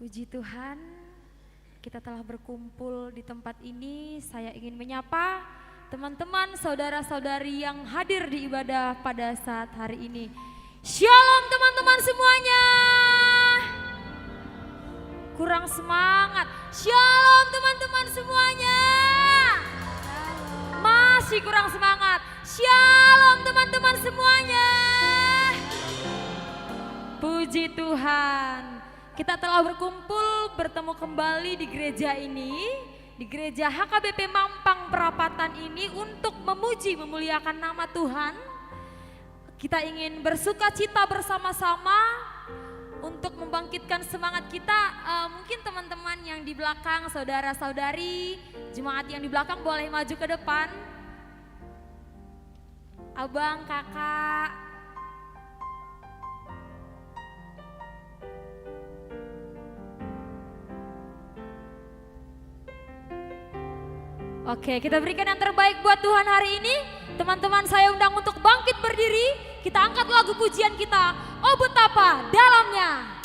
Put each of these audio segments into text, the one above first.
Puji Tuhan, kita telah berkumpul di tempat ini. Saya ingin menyapa teman-teman, saudara-saudari yang hadir di ibadah pada saat hari ini. Shalom teman-teman semuanya. Kurang semangat. Shalom teman-teman semuanya. Masih kurang semangat. Shalom teman-teman semuanya. Puji Tuhan. Kita telah berkumpul bertemu kembali di gereja ini, di gereja HKBP Mampang Perapatan ini untuk memuji memuliakan nama Tuhan. Kita ingin bersuka cita bersama-sama untuk membangkitkan semangat kita. Mungkin teman-teman yang di belakang, saudara-saudari, jemaat yang di belakang boleh maju ke depan. Abang, kakak. Oke, kita berikan yang terbaik buat Tuhan hari ini. Teman-teman saya undang untuk bangkit berdiri. Kita angkat lagu pujian kita. Oh betapa dalamnya.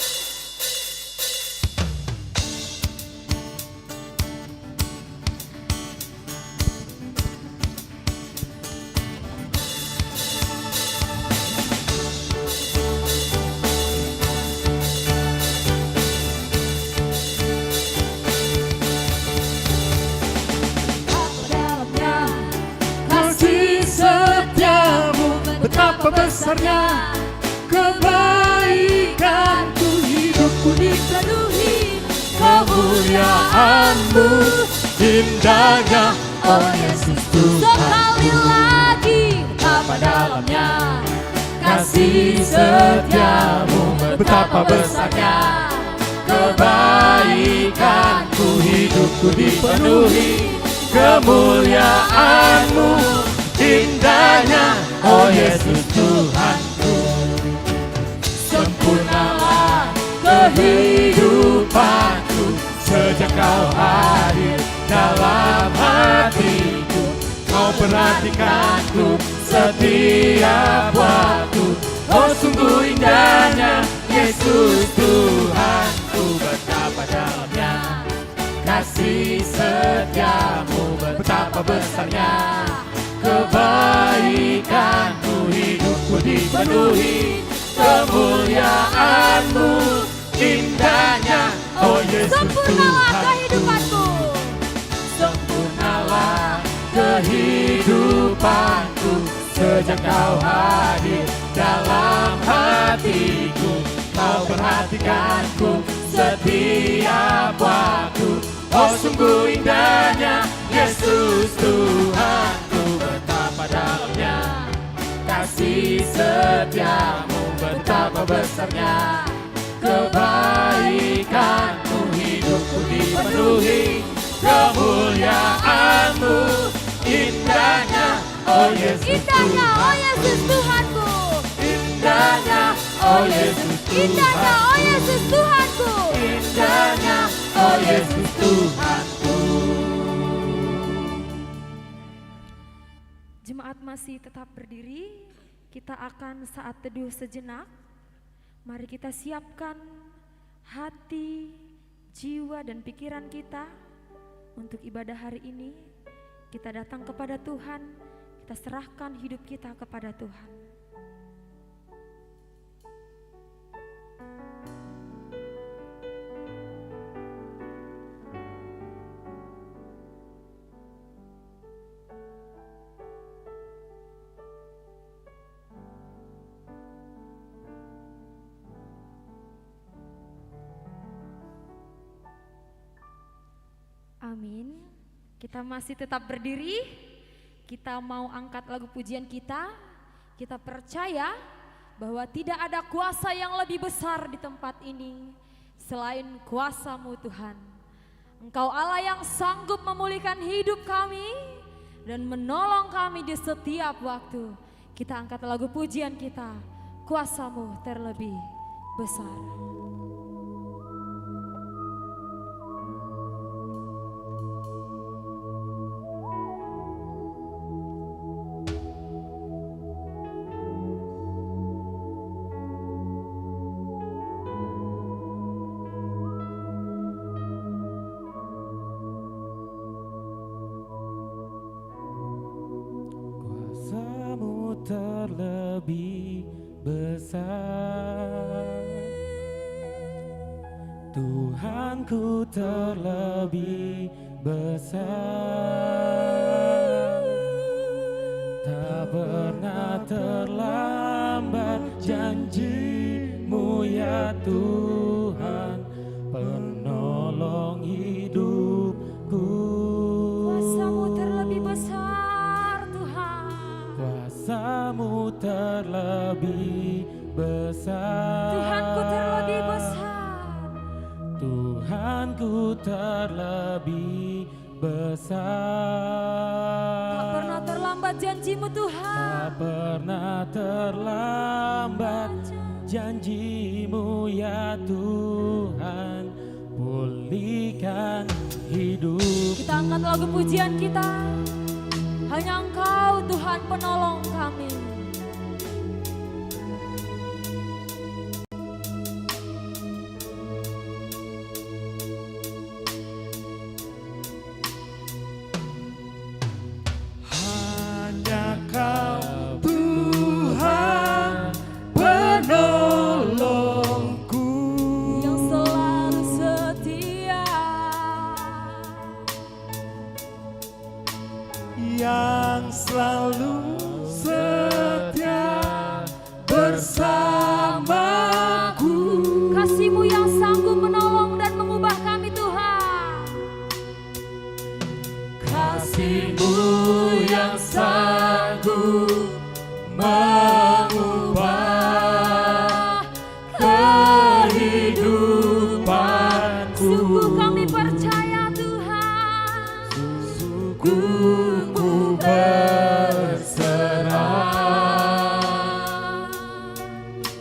Betapa besarnya kebaikan-Ku, hidupku dipenuhi kemuliaan-Mu, indahnya oh Yesus Tuhan. Sekali lagi, betapa dalamnya kasih setiamu, betapa besarnya kebaikan-Ku, hidupku dipenuhi kemuliaan-Mu, indahnya oh Yesus Tuhanku. Sempurnalah kehidupanku sejak Kau hadir dalam hatiku. Kau perhatikanku setiap waktu. Oh sungguh indahnya Yesus Tuhanku. Betapa dalamnya kasih setiamu, betapa besarnya kebaikan-Ku, hidupku dipenuhi kemuliaan-Mu, indahnya oh Yesus sempurnalah Tuhanku. kehidupanku. Sempurnalah kehidupanku sejak Kau hadir dalam hatiku. Kau perhatikanku setiap waktu. Oh sungguh indahnya Yesus Tuhanku. Betapa dalamnya kasih setiamu, betapa besarnya kebaikan-Mu, hidupku dipenuhi kemuliaan-Mu, indahnya oh Yesus Indahnya Tuhan. oh Yesus Tuhanku. Indahnya oh Yesus Indahnya Tuhan. oh Yesus Tuhanku. Indahnya oh Yesus Tuhanku. Jemaat masih tetap berdiri, kita akan saat teduh sejenak. Mari kita siapkan hati, jiwa dan pikiran kita untuk ibadah hari ini. Kita datang kepada Tuhan, kita serahkan hidup kita kepada Tuhan. Amin. Kita masih tetap berdiri. Kita mau angkat lagu pujian kita. Kita percaya bahwa tidak ada kuasa yang lebih besar di tempat ini selain kuasa-Mu Tuhan. Engkau Allah yang sanggup memulihkan hidup kami dan menolong kami di setiap waktu. Kita angkat lagu pujian kita. Kuasa-Mu terlebih besar. terlebih besar, Tuhanku terlebih besar. Tak pernah terlambat janji-Mu ya Tuhan, penolong hidupku. Kuasa-Mu terlebih besar Tuhan. Kuasa-Mu terlebih besar. Tuhanku terlebih besar. Tuhanku terlebih besar. Tak pernah terlambat janji-Mu Tuhan. Tak pernah terlambat janji-Mu ya Tuhan, pulihkan hidup. Kita angkat lagu pujian kita. Hanya Engkau Tuhan penolong kami. Hanya Kau Tuhan penolongku, Yang selalu setia. yang selalu setia bersamaku. Kasih-Mu yang sanggup menolong dan mengubah kami Tuhan. Kasih-Mu yang sanggup mengubah kehidupanku. Sungguh kami percaya Tuhan. Sungguh ku berserah,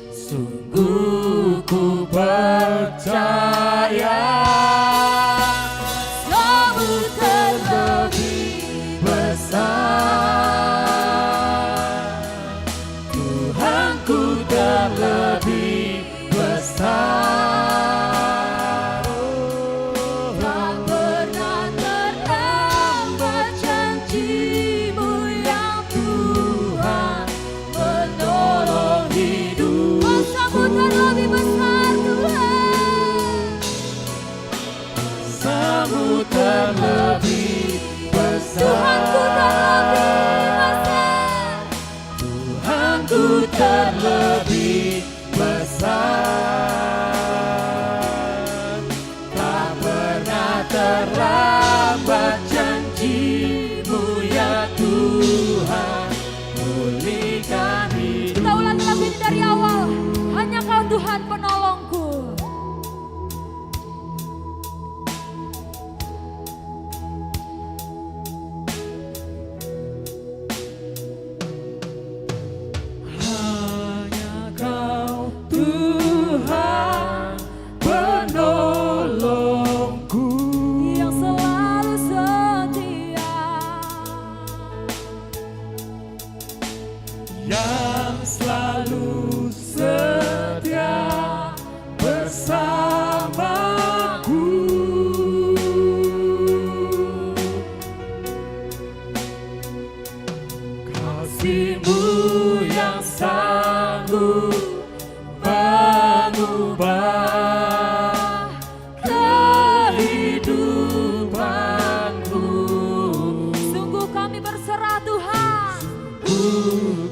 sungguh ku percaya. Kamu terlebih Besar, Tuhanku terlebih besar. tak pernah terlambat janji-Mu yang Tuhan, Menolong hidup. kuasa-Mu terlebih besar Tuhan. Kuasa-Mu terlebih Tuhanku terlebih besar. besar. Tuhanku terlebih besar. Tak pernah terlambat janji-Mu ya Tuhan, pulihkan hidup. Kita ulangi lagu ini dari awal. Hanya Kau Tuhan penolongku. Hanya Kau Tuhan penolongku, Yang selalu setia. yang selalu setia bersamaku. Kasih-Mu yang sanggup mengubah kehidupanku. Sungguh kami berserah Tuhan.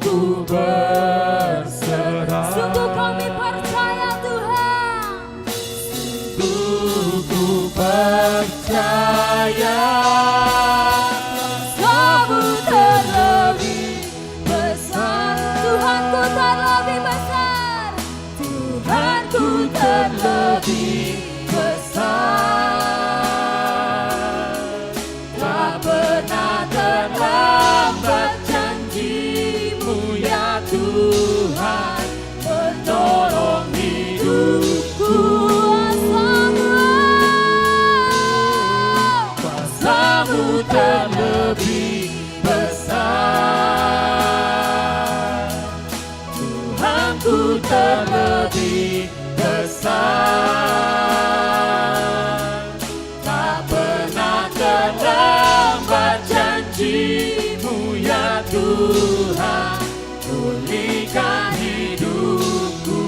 Ku berserah, Sungguh kami percaya Tuhan. ku percaya. Kamu terlebih besar. Tuhanku terlebih besar. Tuhanku terlebih besar. Tak pernah terlambat janji-Mu ya Tuhan, menolong hidupku. Kuasa-Mu terlebih besar. Tuhanku terlebih besar. Tak pernah terlambat janji-Mu ya Tuhan, pulihkan hidupku.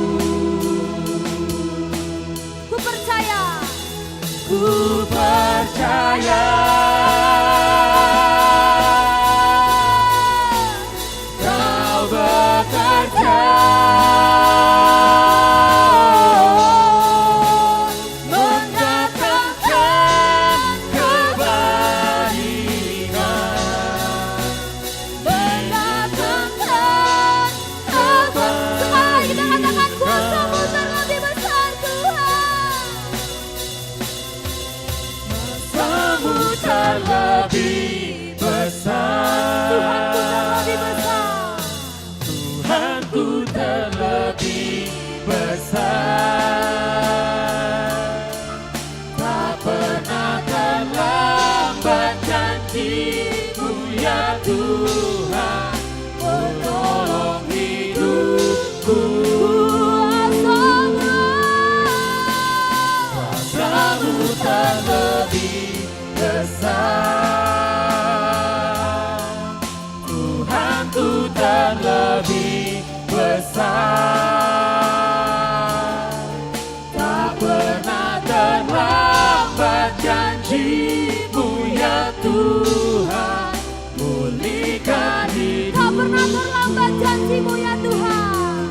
Ku percaya, Ku percaya Kau bekerja mendatangkan kebaikan, mendatangkan apa? Sekali kita katakan kuasa-Mu terlebih besar Tuhan. Kamu terlebih besar, Tuhanku terlebih besar. Tuhanku terlebih besar. Tak pernah terlambat janji-Mu ya Tuhan, menolong hidupku. Kuasa-Mu terlebih besar, Tuhanku terlebih besar. Tak pernah terlambat janji-Mu ya Tuhan, pulihkan hidupku. Tak pernah terlambat janji-Mu ya Tuhan.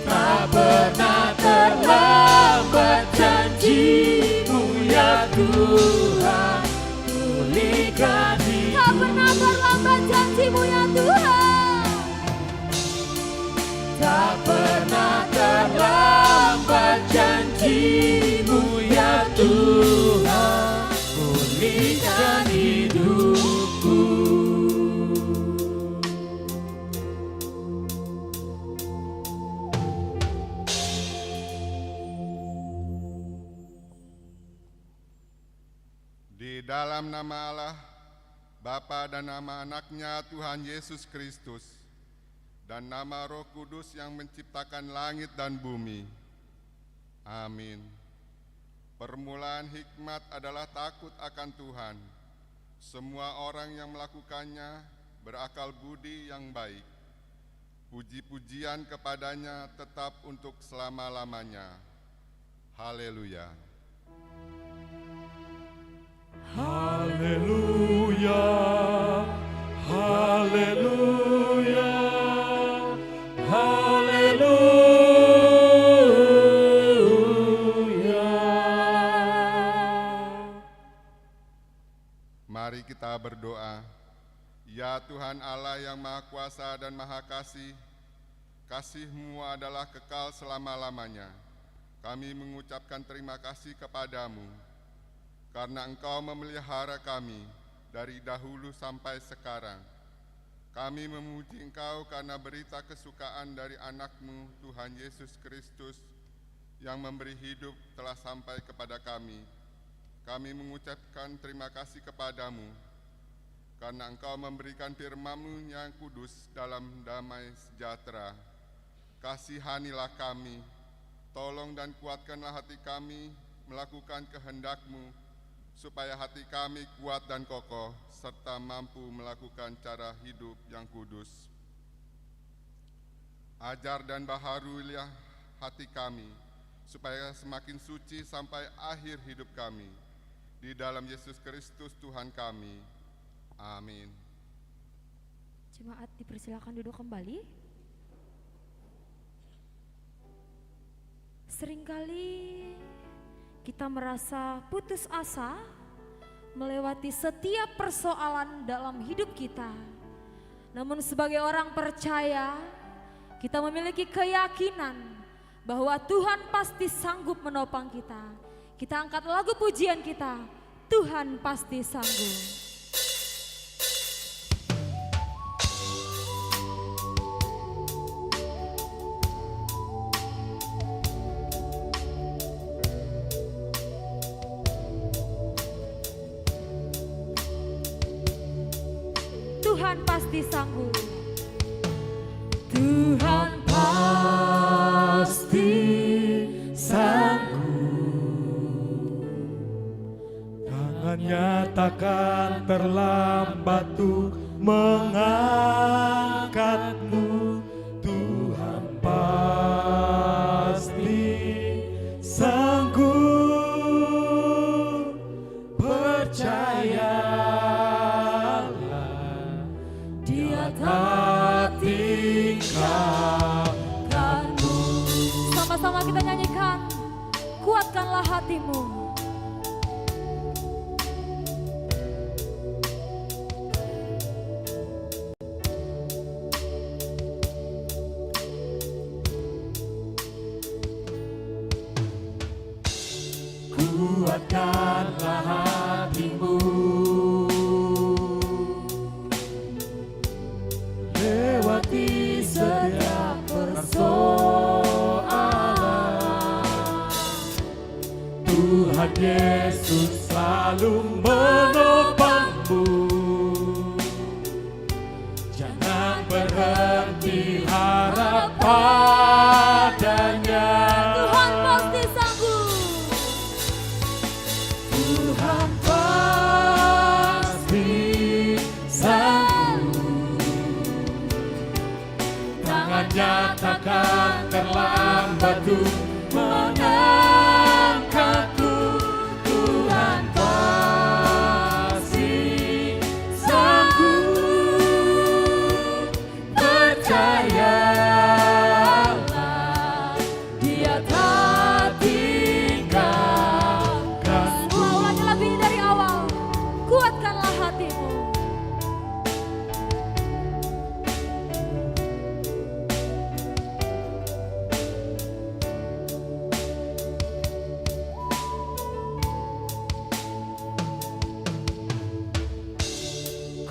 Tak pernah terlambat janji-Mu ya Tuhan, pulihkan hidupku. Tak pernah terlambat janji-Mu ya Tuhan. Tak pernah terlambat janji-Mu ya Tuhan, pulihkan hidupku. Di dalam nama Allah, Bapa dan nama anaknya Tuhan Yesus Kristus, dan nama Roh Kudus yang menciptakan langit dan bumi. Amin. Permulaan hikmat adalah takut akan Tuhan. Semua orang yang melakukannya berakal budi yang baik. Puji-pujian kepadanya tetap untuk selama-lamanya. Haleluya. Haleluya, haleluya, haleluya. Mari kita berdoa. Ya Tuhan Allah yang Maha Kuasa dan Maha Kasih, kasih-Mu adalah kekal selama-lamanya. Kami mengucapkan terima kasih kepadamu, karena Engkau memelihara kami dari dahulu sampai sekarang. Kami memuji Engkau karena berita kesukaan dari anak-Mu Tuhan Yesus Kristus yang memberi hidup telah sampai kepada kami. Kami mengucapkan terima kasih kepadamu karena Engkau memberikan firman-Mu yang kudus dalam damai sejahtera. Kasihanilah kami, tolong dan kuatkanlah hati kami melakukan kehendak-Mu, supaya hati kami kuat dan kokoh, serta mampu melakukan cara hidup yang kudus. Ajar dan baharuilah hati kami, supaya semakin suci sampai akhir hidup kami. Di dalam Yesus Kristus Tuhan kami. Amin. Jemaat dipersilakan duduk kembali. Seringkali kita merasa putus asa melewati setiap persoalan dalam hidup kita. Namun sebagai orang percaya, kita memiliki keyakinan bahwa Tuhan pasti sanggup menopang kita. Kita angkat lagu pujian kita, Tuhan pasti sanggup. Tuhan pasti sanggup. Tuhan pasti sanggup. Tangannya takkan terlambat untuk mengangkat. berkat-Mu, Tuhan pasti sanggup. Percayalah, Dia tak tinggalkanmu. Sama-sama kita nyanyikan, kuatkanlah hatimu. Kuatkanlah hatimu, lewati setiap persoalan. Tuhan Yesus selalu menopangmu. Jangan berhenti harap padanya. Tuhan pasti sanggup. Tuhan pasti sanggup. Tangannya takkan terlambat untuk mengangkatku. Tuhan pasti sanggup. Percayalah, Dia tak tinggalkan. Ulangi lagu ini dari awal. Kuatkanlah hatimu.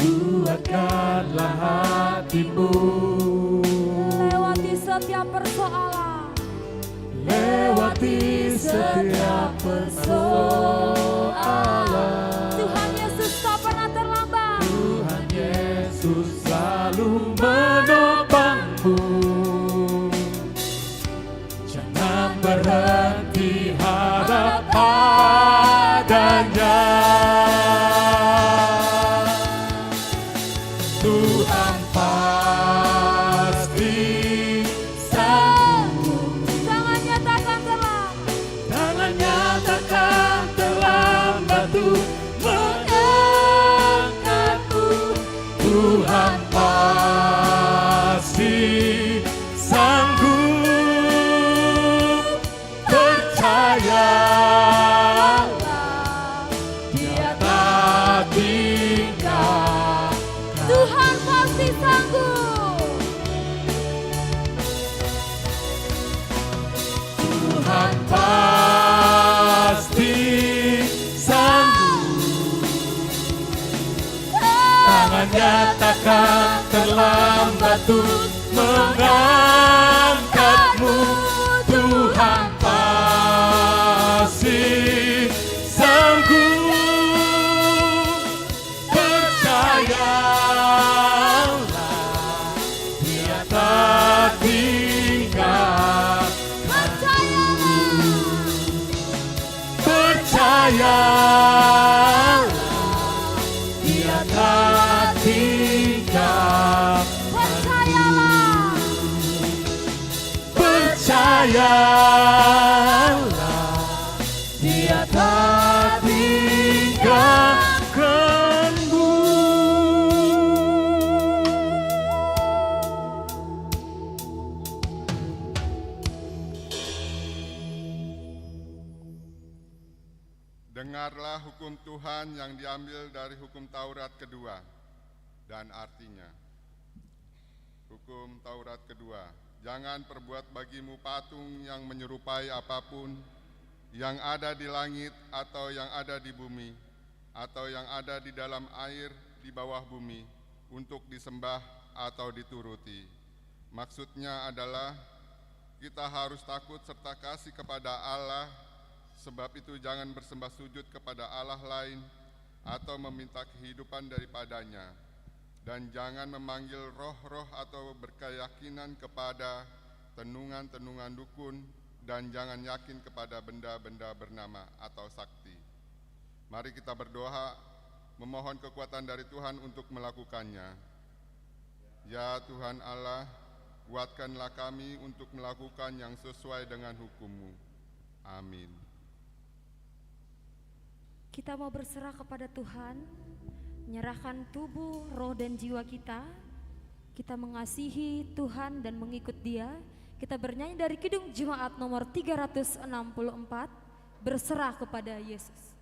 Kuatkanlah hatimu, Lewati setiap persoalan. lewati setiap persoalan. Tuhan Yesus tak pernah terlambat. Tuhan Yesus selalu menopangmu. Jangan berhenti harap padanya. Tuhan pasti sanggup. Tangannya takkan terlambat. Tangannya takkan terlambat untuk mengangkatmu. Tuhan pasti sanggup. Percayalah, Dia tak tinggal. Tuhan pasti sanggup. Tuhan pasti sanggup. Tangannya takkan terlambat untuk mengangkatmu. Tuhan pasti sanggup. Percayalah, Dia tak tinggal. Percayalah, Dia tak tinggal. Percayalah. Percayalah, Dia tak tinggalkanmu. Dengarlah hukum Tuhan yang diambil dari hukum Taurat kedua, dan artinya. Hukum Taurat kedua, jangan perbuat bagimu patung yang menyerupai apapun yang ada di langit atau yang ada di bumi atau yang ada di dalam air di bawah bumi untuk disembah atau dituruti. Maksudnya adalah kita harus takut serta kasih kepada Allah. Sebab itu jangan bersembah sujud kepada Allah lain atau meminta kehidupan daripadanya. Dan jangan memanggil roh-roh atau berkeyakinan kepada tenungan-tenungan dukun. Dan jangan yakin kepada benda-benda bernama atau sakti. Mari kita berdoa, memohon kekuatan dari Tuhan untuk melakukannya. Ya Tuhan Allah, kuatkanlah kami untuk melakukan yang sesuai dengan hukum-Mu. Amin. Kita mau berserah kepada Tuhan, menyerahkan tubuh, roh, dan jiwa kita. Kita mengasihi Tuhan dan mengikut Dia. Kita bernyanyi dari Kidung Jemaat nomor 364, berserah kepada Yesus.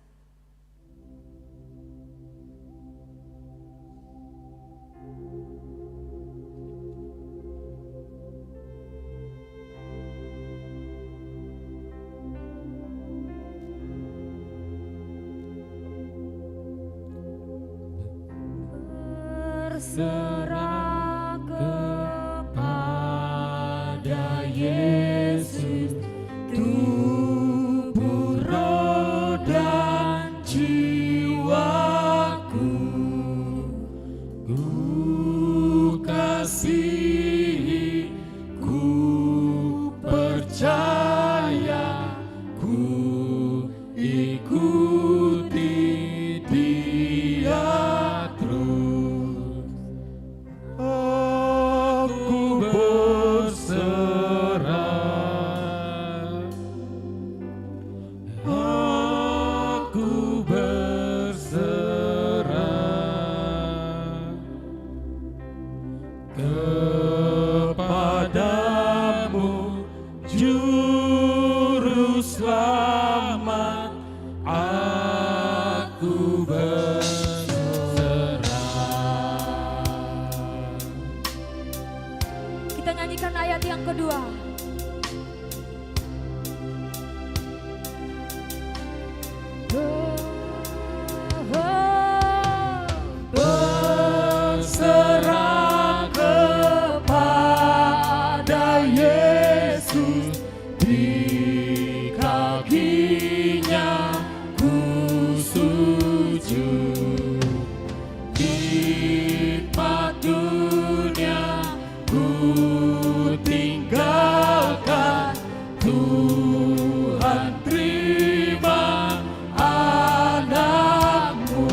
Berserah kepada Yesus, tubuh, roh, dan jiwaku. Ku kasihi, ku percaya, ku ikuti Dia terus. Aku berserah, aku berserah kepadamu, Juru Selamat. Aku berserah. Kita nyanyikan ayat yang kedua. Berserah kepada Yesus, di kakinya ku sujud. Hikmat dunia ku tinggalkan, Tuhan terima anakmu.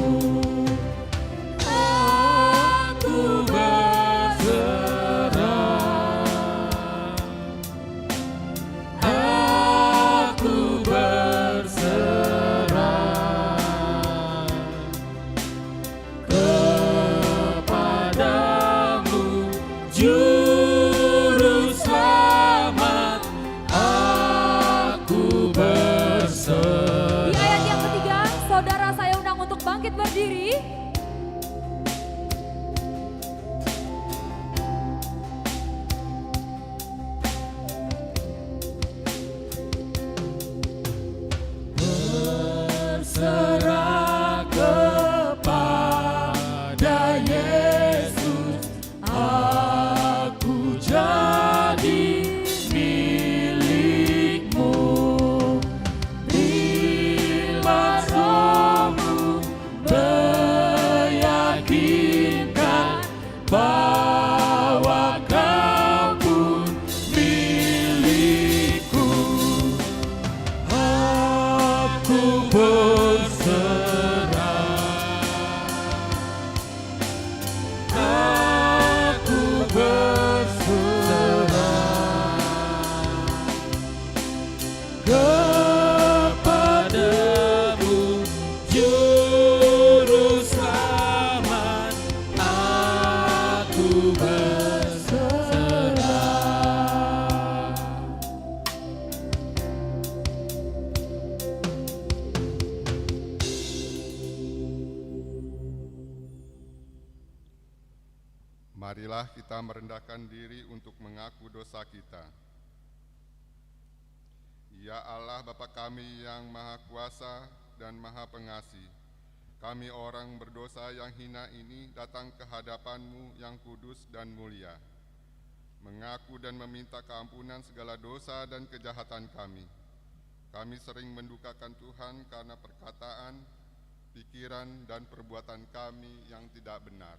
Aku berserah, aku berserah kepadamu, Juru Selamat. Aku berserah. Di ayat yang ketiga, saudara saya undang untuk bangkit berdiri. Berserah kepada Yesus, aku jadi milikmu. Bila rohmu meyakinkan bahwa kau pun milikku, aku berserah, aku berserah kepadamu, Juru Selamat. Aku berserah. Marilah kita merendahkan diri untuk mengaku dosa kita. Ya Allah Bapa kami yang Maha Kuasa dan Maha Pengasih, kami orang berdosa yang hina ini datang ke hadapan-Mu yang kudus dan mulia, mengaku dan meminta keampunan segala dosa dan kejahatan kami. Kami sering mendukakan Tuhan karena perkataan, pikiran, dan perbuatan kami yang tidak benar.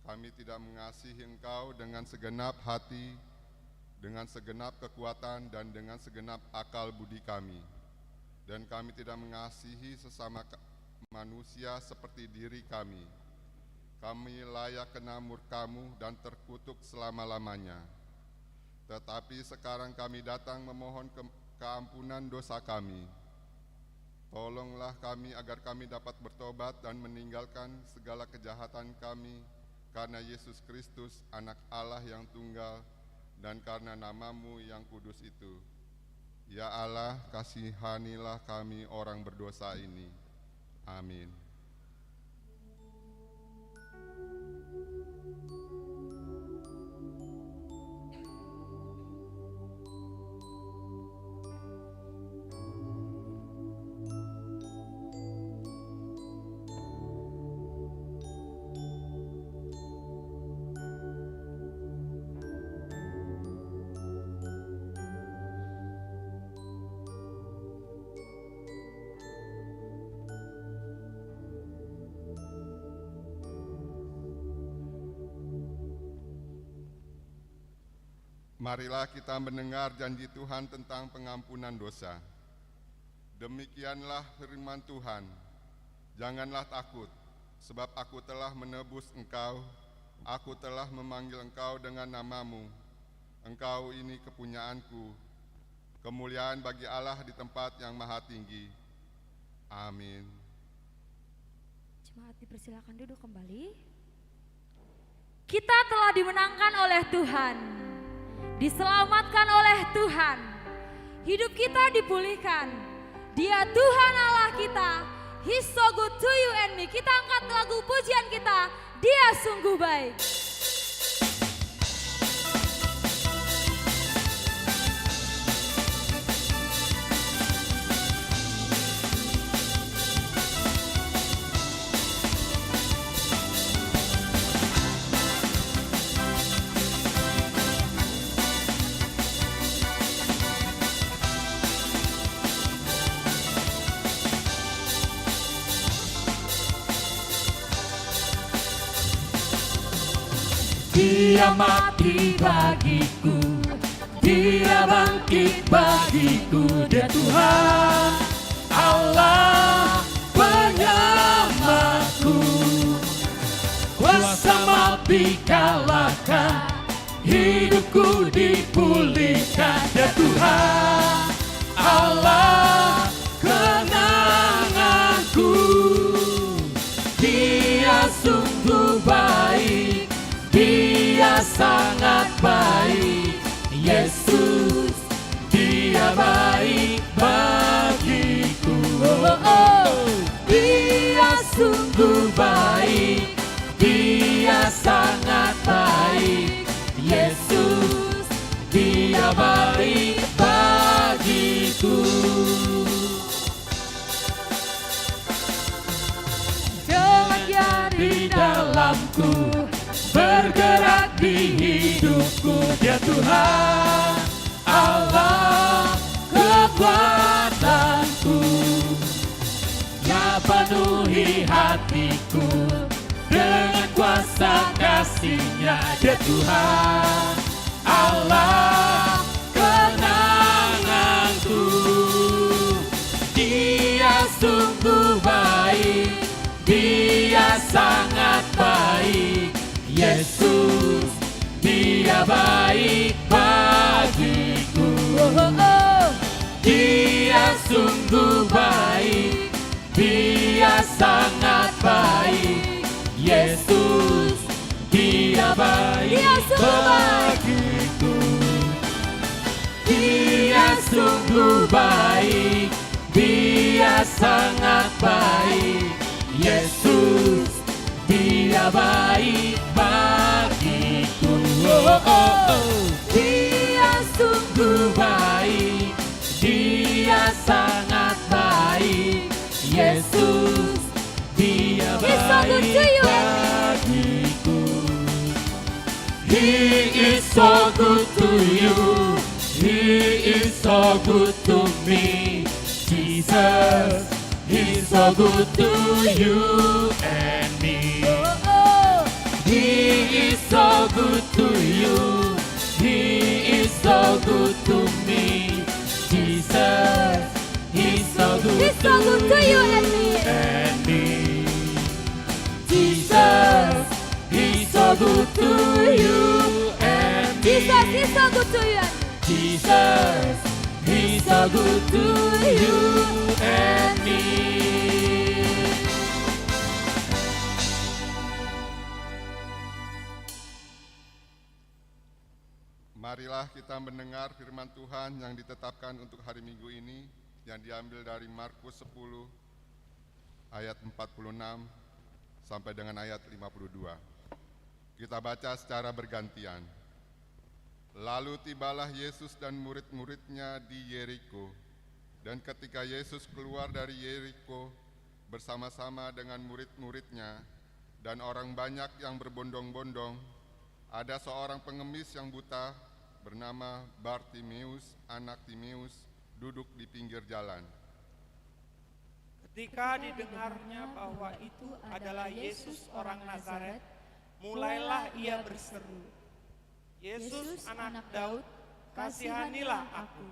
Kami tidak mengasihi Engkau dengan segenap hati, dengan segenap kekuatan, dan dengan segenap akal budi kami. Dan kami tidak mengasihi sesama manusia seperti diri kami. kami layak kena murka-Mu dan terkutuk selama-lamanya. Tetapi sekarang kami datang memohon keampunan dosa kami. Tolonglah kami agar kami dapat bertobat dan meninggalkan segala kejahatan kami karena Yesus Kristus, Anak Allah yang tunggal, dan karena nama-Mu yang kudus itu. Ya Allah, kasihanilah kami orang berdosa ini. Amin. Marilah kita mendengar janji Tuhan tentang pengampunan dosa. Demikianlah firman Tuhan, janganlah takut, sebab aku telah menebus engkau, aku telah memanggil engkau dengan nama-Mu. Engkau ini kepunyaanku, kemuliaan bagi Allah di tempat yang maha tinggi. Amin. Jemaat dipersilakan duduk kembali. Kita telah dimenangkan oleh Tuhan, diselamatkan oleh Tuhan, hidup kita dipulihkan. Dia Tuhan Allah kita. He's so good to you and me. Kita angkat lagu pujian kita, Dia sungguh baik. Dia mati bagiku, Dia bangkit bagiku. Dia Tuhan Allah penyelamatku. Kuasa mati kalahkan, hidupku dipulihkan. Dia Tuhan Allah kenanganku. Dia sungguh baik, Dia sangat baik. Yesus, Dia baik bagiku. Dia sungguh baik, Dia sangat baik. Yesus, Dia baik bagiku. Dia di dalamku, bergerak di hidupku. Dia Tuhan Allah kekuatanku. Dia penuhi hatiku dengan kuasa kasih-Nya. Dia Tuhan Allah kenanganku. Dia sungguh baik, Dia sangat baik. Yesus, Dia baik bagiku. Dia sungguh baik, Dia sangat baik. Yesus, Dia baik bagiku. Dia sungguh baik, Dia sangat baik. Yesus, Dia baik bagiku. Dia sungguh baik, Dia sangat baik. Yesus, Dia baik bagiku. He is so good to you, He is so good to me. Jesus, He's so good to you and me. He is so good to you, He is so good to me. Jesus, He's so good, to you and me. Jesus, so good to you and me. Jesus is so good to you. Jesus, He's so good to you and me. Marilah kita mendengar firman Tuhan yang ditetapkan untuk hari Minggu ini, yang diambil dari Markus 10 ayat 46 sampai dengan ayat 52. Kita baca secara bergantian. Lalu tibalah Yesus dan murid-muridnya di Yeriko, dan ketika Yesus keluar dari Yeriko bersama-sama dengan murid-muridnya dan orang banyak yang berbondong-bondong, ada seorang pengemis yang buta bernama Bartimeus, anak Timeus, duduk di pinggir jalan. Ketika didengarnya bahwa itu adalah Yesus orang Nazaret, mulailah ia berseru, Yesus anak Daud, kasihanilah aku.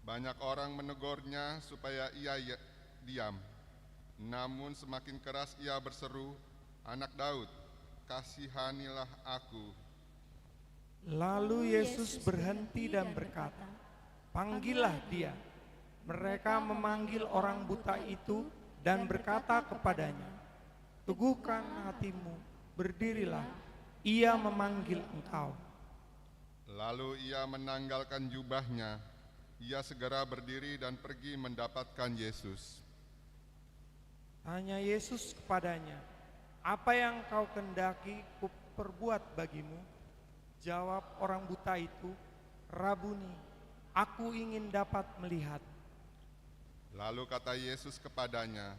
Banyak orang menegurnya supaya ia diam. Namun semakin keras ia berseru, Anak Daud, kasihanilah aku. Lalu Yesus berhenti dan berkata, panggillah dia. Mereka memanggil orang buta itu dan berkata kepadanya, teguhkan hatimu, berdirilah, ia memanggil engkau. Lalu ia menanggalkan jubahnya, ia segera berdiri dan pergi mendapatkan Yesus. Tanya Yesus kepadanya, apa yang kau kendaki kuperbuat bagimu? Jawab orang buta itu, Rabuni, aku ingin dapat melihat. Lalu kata Yesus kepadanya,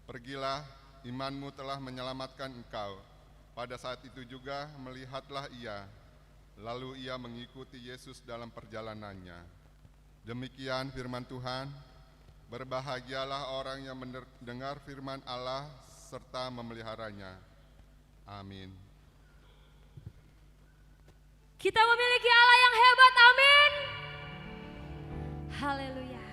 pergilah, imanmu telah menyelamatkan engkau. Pada saat itu juga melihatlah ia. Lalu ia mengikuti Yesus dalam perjalanannya. Demikian firman Tuhan. Berbahagialah orang yang mendengar firman Allah serta memeliharanya. Amin. Kita memiliki Allah yang hebat, amin. Haleluya.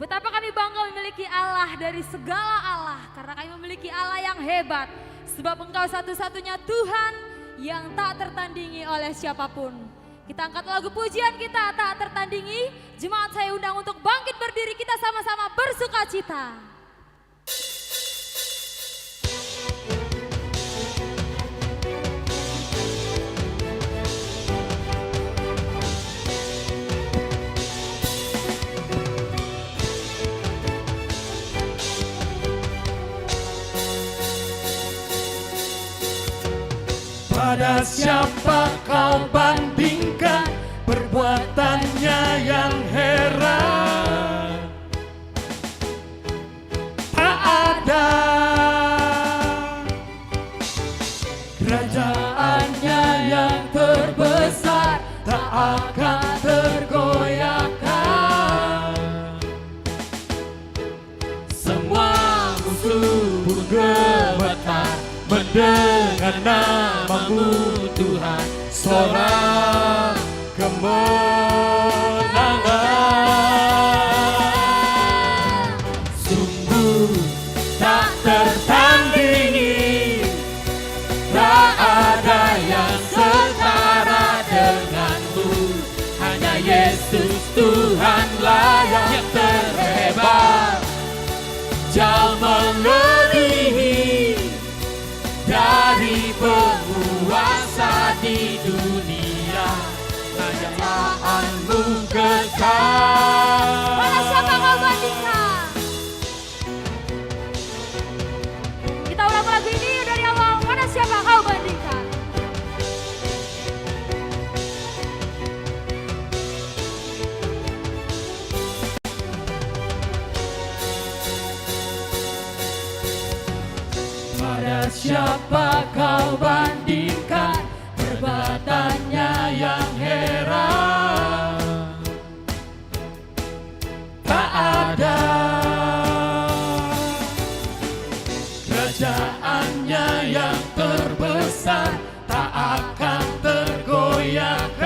Betapa kami bangga memiliki Allah dari segala Allah, karena kami memiliki Allah yang hebat. Sebab Engkau satu-satunya Tuhan yang tak tertandingi oleh siapapun. Kita angkat lagu pujian kita, tak tertandingi. Jemaat saya undang untuk bangkit berdiri, kita sama-sama bersukacita. Pada siapa kau bandingkan perbuatannya yang heran? Tak ada kerajaannya yang terbesar, tak akan tergoyahkan. Semua musuh pun gemetar mendengar namamu Tuhan, sorak kemenangan. Sungguh tak tertandingi, tak ada yang setara denganmu. Hanya Yesus Tuhanlah yang terhebat, jauh melebihi dari penguasa di dunia. Kejayaanmu kekal. Mana siapa kau bandingkan? Kita ulang lagu ini dari awal. Mana siapa kau bandingkan? Pada siapa kau bandingkan perbuatannya yang heran? Tak ada kerajaannya yang terbesar, tak akan tergoyahkan.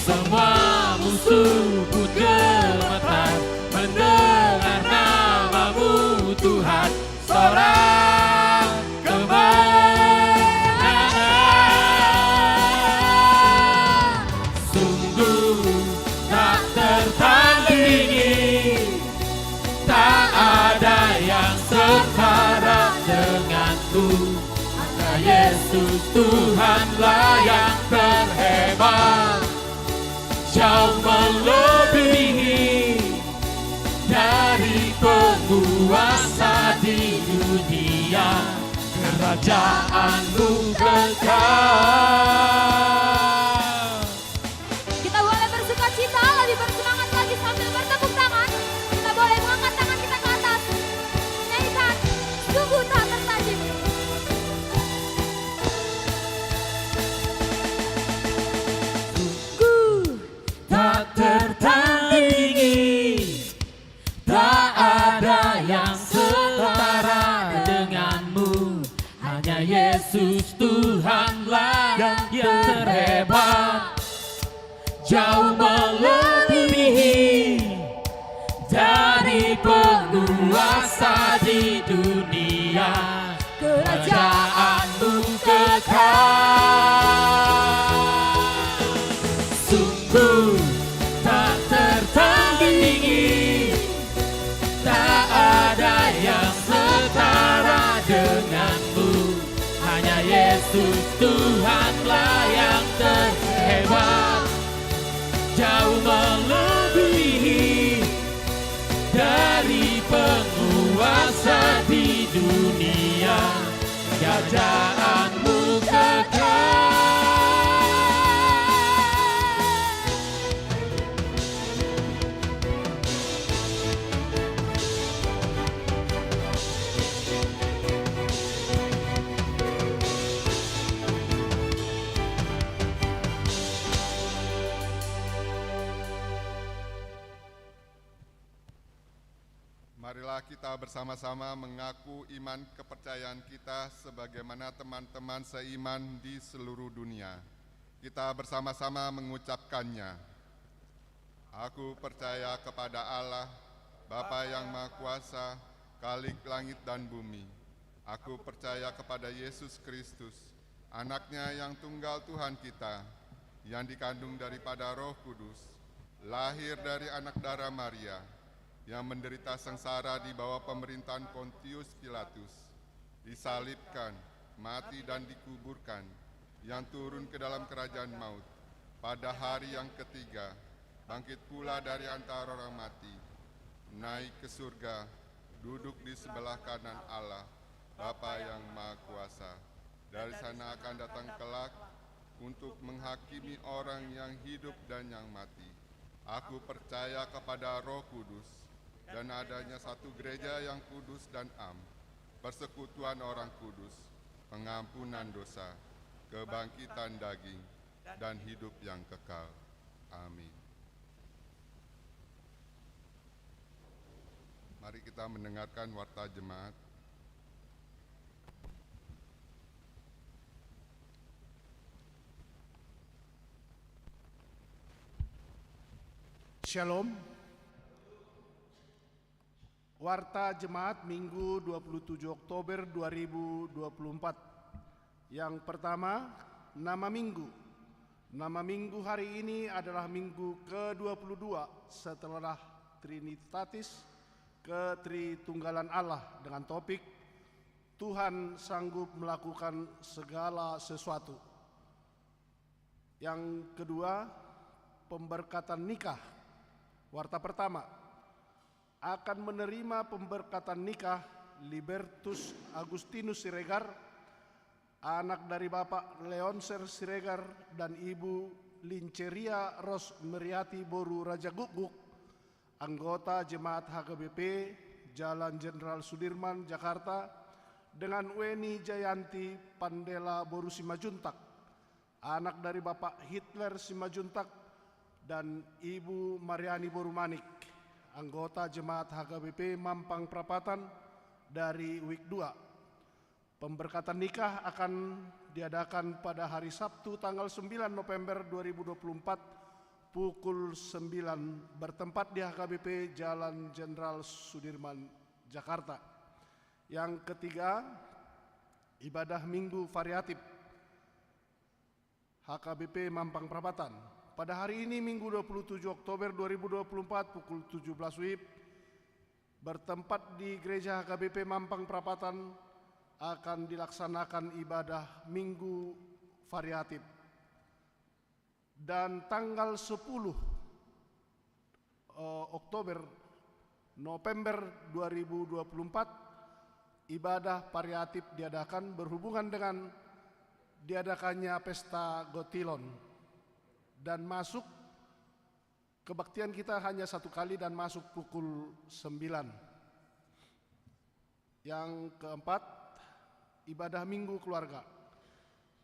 Semua musuh pun gemetar mendengar namamu Tuhan, sorak Yesus Tuhanlah yang terhebat, jauh melebihi dari penguasa di dunia. Kerajaanmu kekal. Kita boleh bersuka cita, lebih bersemangat lagi sambil bertepuk tangan. Kita boleh mengangkat tangan kita ke atas, nyanyikan sungguh tak tersaji. Tak tertandingi, tak ada yang setara denganmu. Hanya Yesus Tuhanlah yang terhebat, jauh melebihi dari penguasa di dunia. Kerajaanmu kekal. Sungguh tak tertandingi, tak ada yang setara denganmu. Hanya Yesus Tuhanlah yang terhebat, jauh melebihi dari penguasa di dunia. Kerajaanmu kekal. Marilah kita bersama-sama mengaku iman kepercayaan kita sebagaimana teman-teman seiman di seluruh dunia. Kita bersama-sama mengucapkannya. Aku percaya kepada Allah, Bapa yang Maha Kuasa, Khalik langit dan bumi. Aku percaya kepada Yesus Kristus, Anaknya yang tunggal Tuhan kita, yang dikandung daripada Roh Kudus, lahir dari anak darah Maria, yang menderita sengsara di bawah pemerintahan Pontius Pilatus, disalibkan, mati dan dikuburkan, yang turun ke dalam kerajaan maut, pada hari yang ketiga, bangkit pula dari antara orang mati, naik ke surga, duduk di sebelah kanan Allah, Bapa yang Maha Kuasa. Dari sana akan datang kelak untuk menghakimi orang yang hidup dan yang mati. Aku percaya kepada Roh Kudus, dan adanya satu gereja yang kudus dan am, persekutuan orang kudus, pengampunan dosa, kebangkitan daging, dan hidup yang kekal. Amin. Mari kita mendengarkan warta jemaat. Shalom. Warta Jemaat Minggu 27 Oktober 2024. Yang pertama, nama Minggu. Nama Minggu hari ini adalah Minggu ke-22 setelah Trinitatis, Ketritunggalan Allah, dengan topik Tuhan sanggup melakukan segala sesuatu. Yang kedua, pemberkatan nikah. Warta pertama, akan menerima pemberkatan nikah Libertus Agustinus Siregar, anak dari Bapak Leonser Siregar dan Ibu Linceria Ros Meriati Boru Raja Guguk, anggota Jemaat HKBP Jalan Jenderal Sudirman, Jakarta, dengan Weni Jayanti Pandela Boru Simajuntak, anak dari Bapak Hitler Simajuntak dan Ibu Mariani Boru Manik, anggota Jemaat HKBP Mampang Prapatan dari WIK 2. Pemberkatan nikah akan diadakan pada hari Sabtu tanggal 9 November 2024 pukul 9 bertempat di HKBP Jalan Jenderal Sudirman, Jakarta. Yang ketiga, ibadah Minggu Variatif HKBP Mampang Prapatan. Pada hari ini Minggu 27 Oktober 2024 pukul 17 WIB bertempat di Gereja HKBP Mampang Prapatan akan dilaksanakan ibadah Minggu Variatif. Dan tanggal 10 November 2024 ibadah variatif diadakan berhubungan dengan diadakannya pesta Gotilon. Dan masuk kebaktian kita hanya 1 kali dan masuk pukul 9. Yang keempat, ibadah Minggu Keluarga.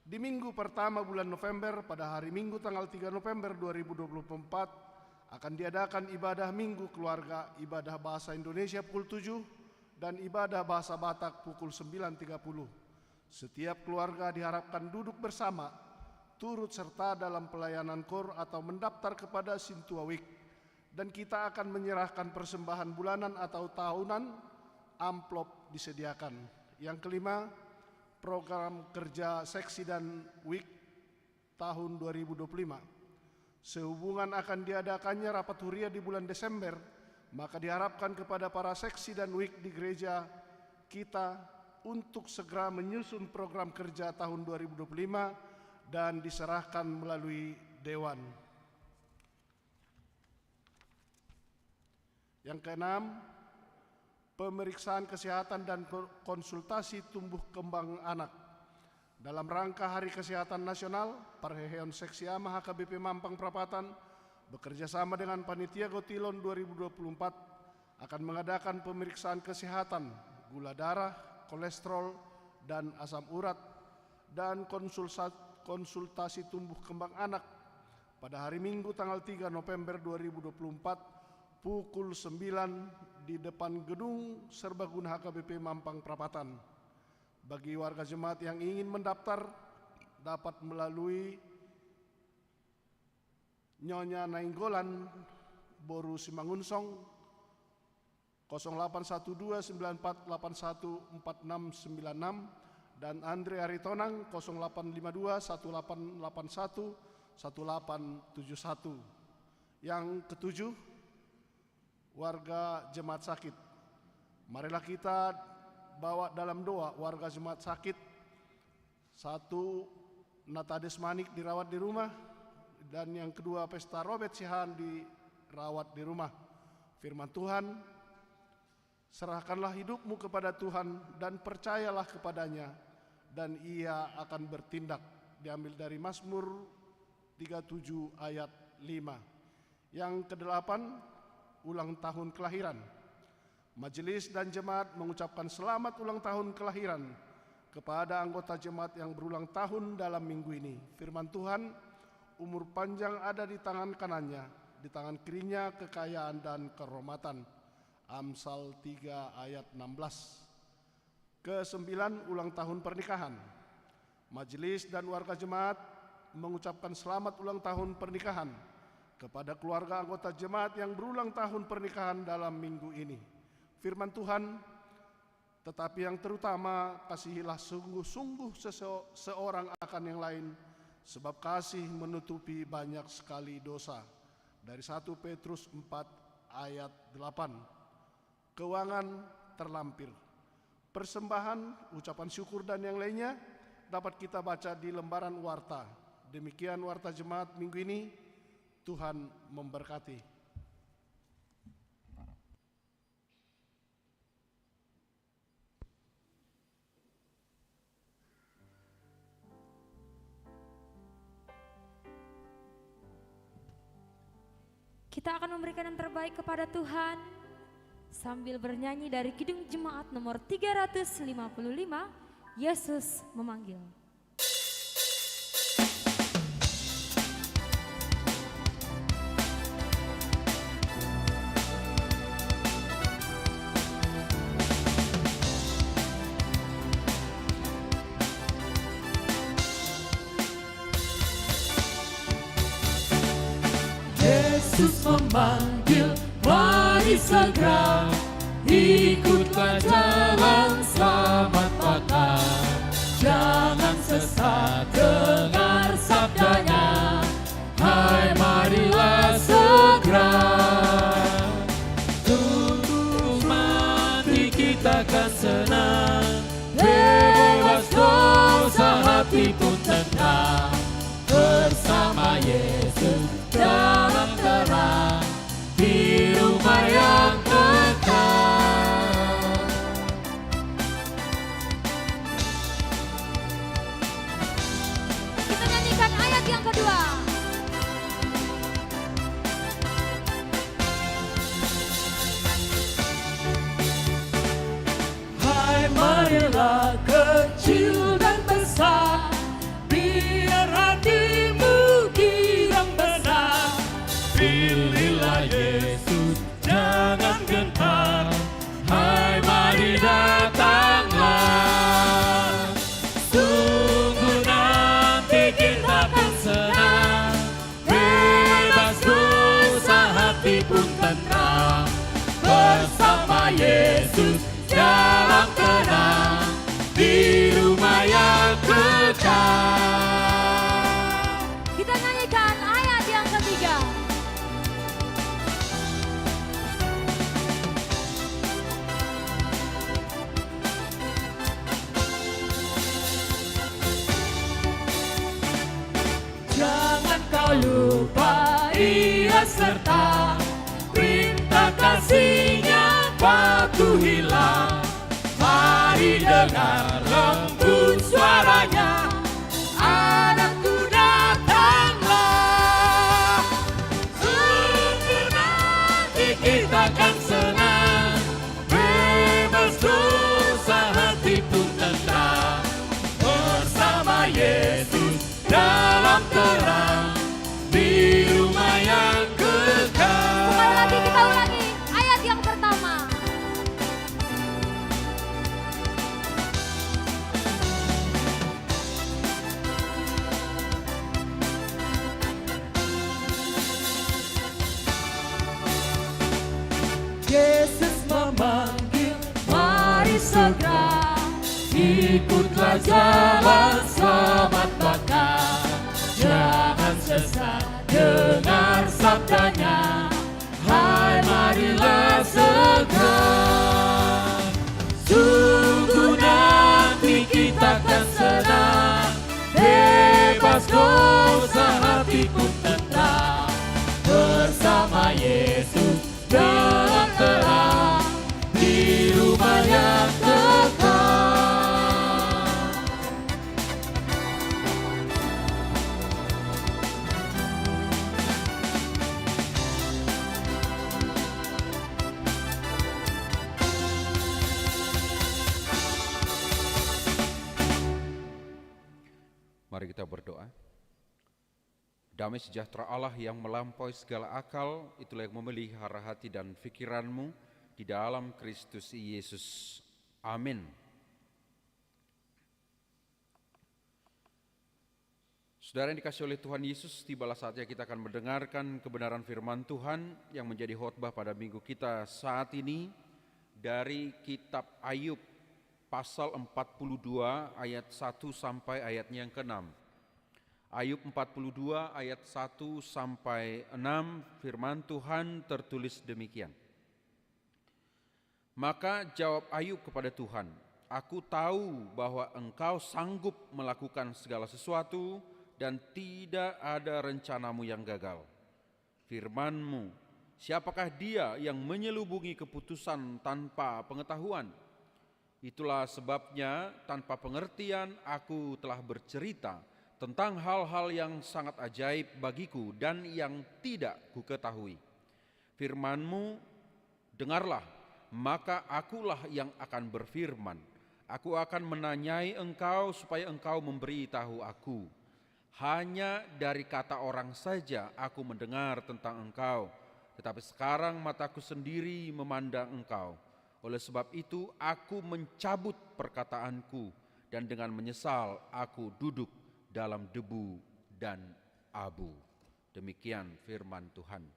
Di minggu pertama bulan November, pada hari Minggu tanggal 3 November 2024, akan diadakan ibadah Minggu Keluarga, ibadah bahasa Indonesia pukul 7, dan ibadah bahasa Batak pukul 9.30. Setiap keluarga diharapkan duduk bersama, turut serta dalam pelayanan KOR atau mendaftar kepada Sintuawik, dan kita akan menyerahkan persembahan bulanan atau tahunan, amplop disediakan. Yang kelima, program kerja seksi dan WIK tahun 2025. Sehubungan akan diadakannya rapat huria di bulan Desember, maka diharapkan kepada para seksi dan WIK di gereja kita untuk segera menyusun program kerja tahun 2025 dan diserahkan melalui Dewan. Yang keenam, pemeriksaan kesehatan dan konsultasi tumbuh kembang anak. Dalam rangka Hari Kesehatan Nasional, Parheheon Seksi AMA HKBP Mampang Prapatan bekerja sama dengan Panitia Gotilon 2024 akan mengadakan pemeriksaan kesehatan gula darah, kolesterol, dan asam urat, dan konsultasi tumbuh kembang anak pada hari Minggu tanggal 3 November 2024 pukul 9 di depan gedung Serbaguna HKBP Mampang Prapatan. Bagi warga jemaat yang ingin mendaftar dapat melalui Nyonya Nainggolan Boru Simangunsong 081294814696 dan Andre Aritonang 085218811871. Yang ketujuh, warga jemaat sakit. Marilah kita bawa dalam doa warga jemaat sakit. 1, Nata Desmanik dirawat di rumah, dan yang kedua Pesta Robert Sihan dirawat di rumah. Firman Tuhan, serahkanlah hidupmu kepada Tuhan dan percayalah kepadanya, dan ia akan bertindak. Diambil dari Mazmur 37 ayat 5. Yang kedelapan, ulang tahun kelahiran. Majelis dan jemaat mengucapkan selamat ulang tahun kelahiran kepada anggota jemaat yang berulang tahun dalam minggu ini. Firman Tuhan, umur panjang ada di tangan kanannya, di tangan kirinya kekayaan dan kehormatan. Amsal 3 ayat 16. Kesembilan, ulang tahun pernikahan. Majelis dan warga jemaat mengucapkan selamat ulang tahun pernikahan kepada keluarga anggota jemaat yang berulang tahun pernikahan dalam minggu ini. Firman Tuhan, tetapi yang terutama kasihilah sungguh-sungguh seorang akan yang lain, sebab kasih menutupi banyak sekali dosa. Dari 1 Petrus 4 ayat 8. Keuangan terlampir. Persembahan, ucapan syukur dan yang lainnya dapat kita baca di lembaran warta. Demikian warta jemaat minggu ini. Tuhan memberkati. Kita akan memberikan yang terbaik kepada Tuhan sambil bernyanyi dari Kidung Jemaat nomor 355, Yesus Memanggil. Yesus memanggil, mari segera ikutlah jalan selamat pakar. Jangan sesat, dengar sabdanya, hai marilah segera. Tunggu mati kita akan senang. kedua. Hai marilah kecil dan besar, biar hatimu girang benar. Pilihlah Yesus, jangan gentar. Hai mari datanglah. Sungguh nanti kita akan senang, bebas dosa hati pun tenang. Bersama Yesus dalam tenang, di rumah yang kekal. Kita nyanyikan ayat yang ketiga. Jangan kau lupa Ia serta perintah kasih-Nya patuhilah. Mari dengar lembut suaranya, anakku datanglah. Sungguh nanti kita akan senang, bebas dosa hati pun tenang. Bersama Yesus dalam terang, di rumah yang kekal. Sekali lagi kita ulangi ayat yang pertama. Yesus memanggil, mari segera ikutlah jalan selamat bakal. Jangan sesat, dengar sabdanya. Hai marilah segera. Sungguh nanti kita akan senang, bebas dosa hati pun tenang. Bersama Yesus dalam terang, di rumah yang kekal. Mari kita berdoa. Damai sejahtera Allah yang melampaui segala akal, itulah yang memelihara hati dan pikiranmu di dalam Kristus Yesus. Amin. Saudara yang dikasihi oleh Tuhan Yesus, tibalah saatnya kita akan mendengarkan kebenaran firman Tuhan yang menjadi khotbah pada minggu kita saat ini dari kitab Ayub pasal 42 ayat 1 sampai ayatnya yang ke-6. Ayub 42 ayat 1 sampai 6, firman Tuhan tertulis demikian. Maka jawab Ayub kepada Tuhan, aku tahu bahwa Engkau sanggup melakukan segala sesuatu dan tidak ada rencanamu yang gagal. Firman-Mu, siapakah dia yang menyelubungi keputusan tanpa pengetahuan? Itulah sebabnya tanpa pengertian aku telah bercerita tentang hal-hal yang sangat ajaib bagiku dan yang tidak kuketahui. Firman-Mu, dengarlah, maka akulah yang akan berfirman. Aku akan menanyai Engkau supaya Engkau memberi tahu aku. Hanya dari kata orang saja aku mendengar tentang Engkau, tetapi sekarang mataku sendiri memandang Engkau. Oleh sebab itu aku mencabut perkataanku dan dengan menyesal aku duduk dalam debu dan abu. Demikian firman Tuhan.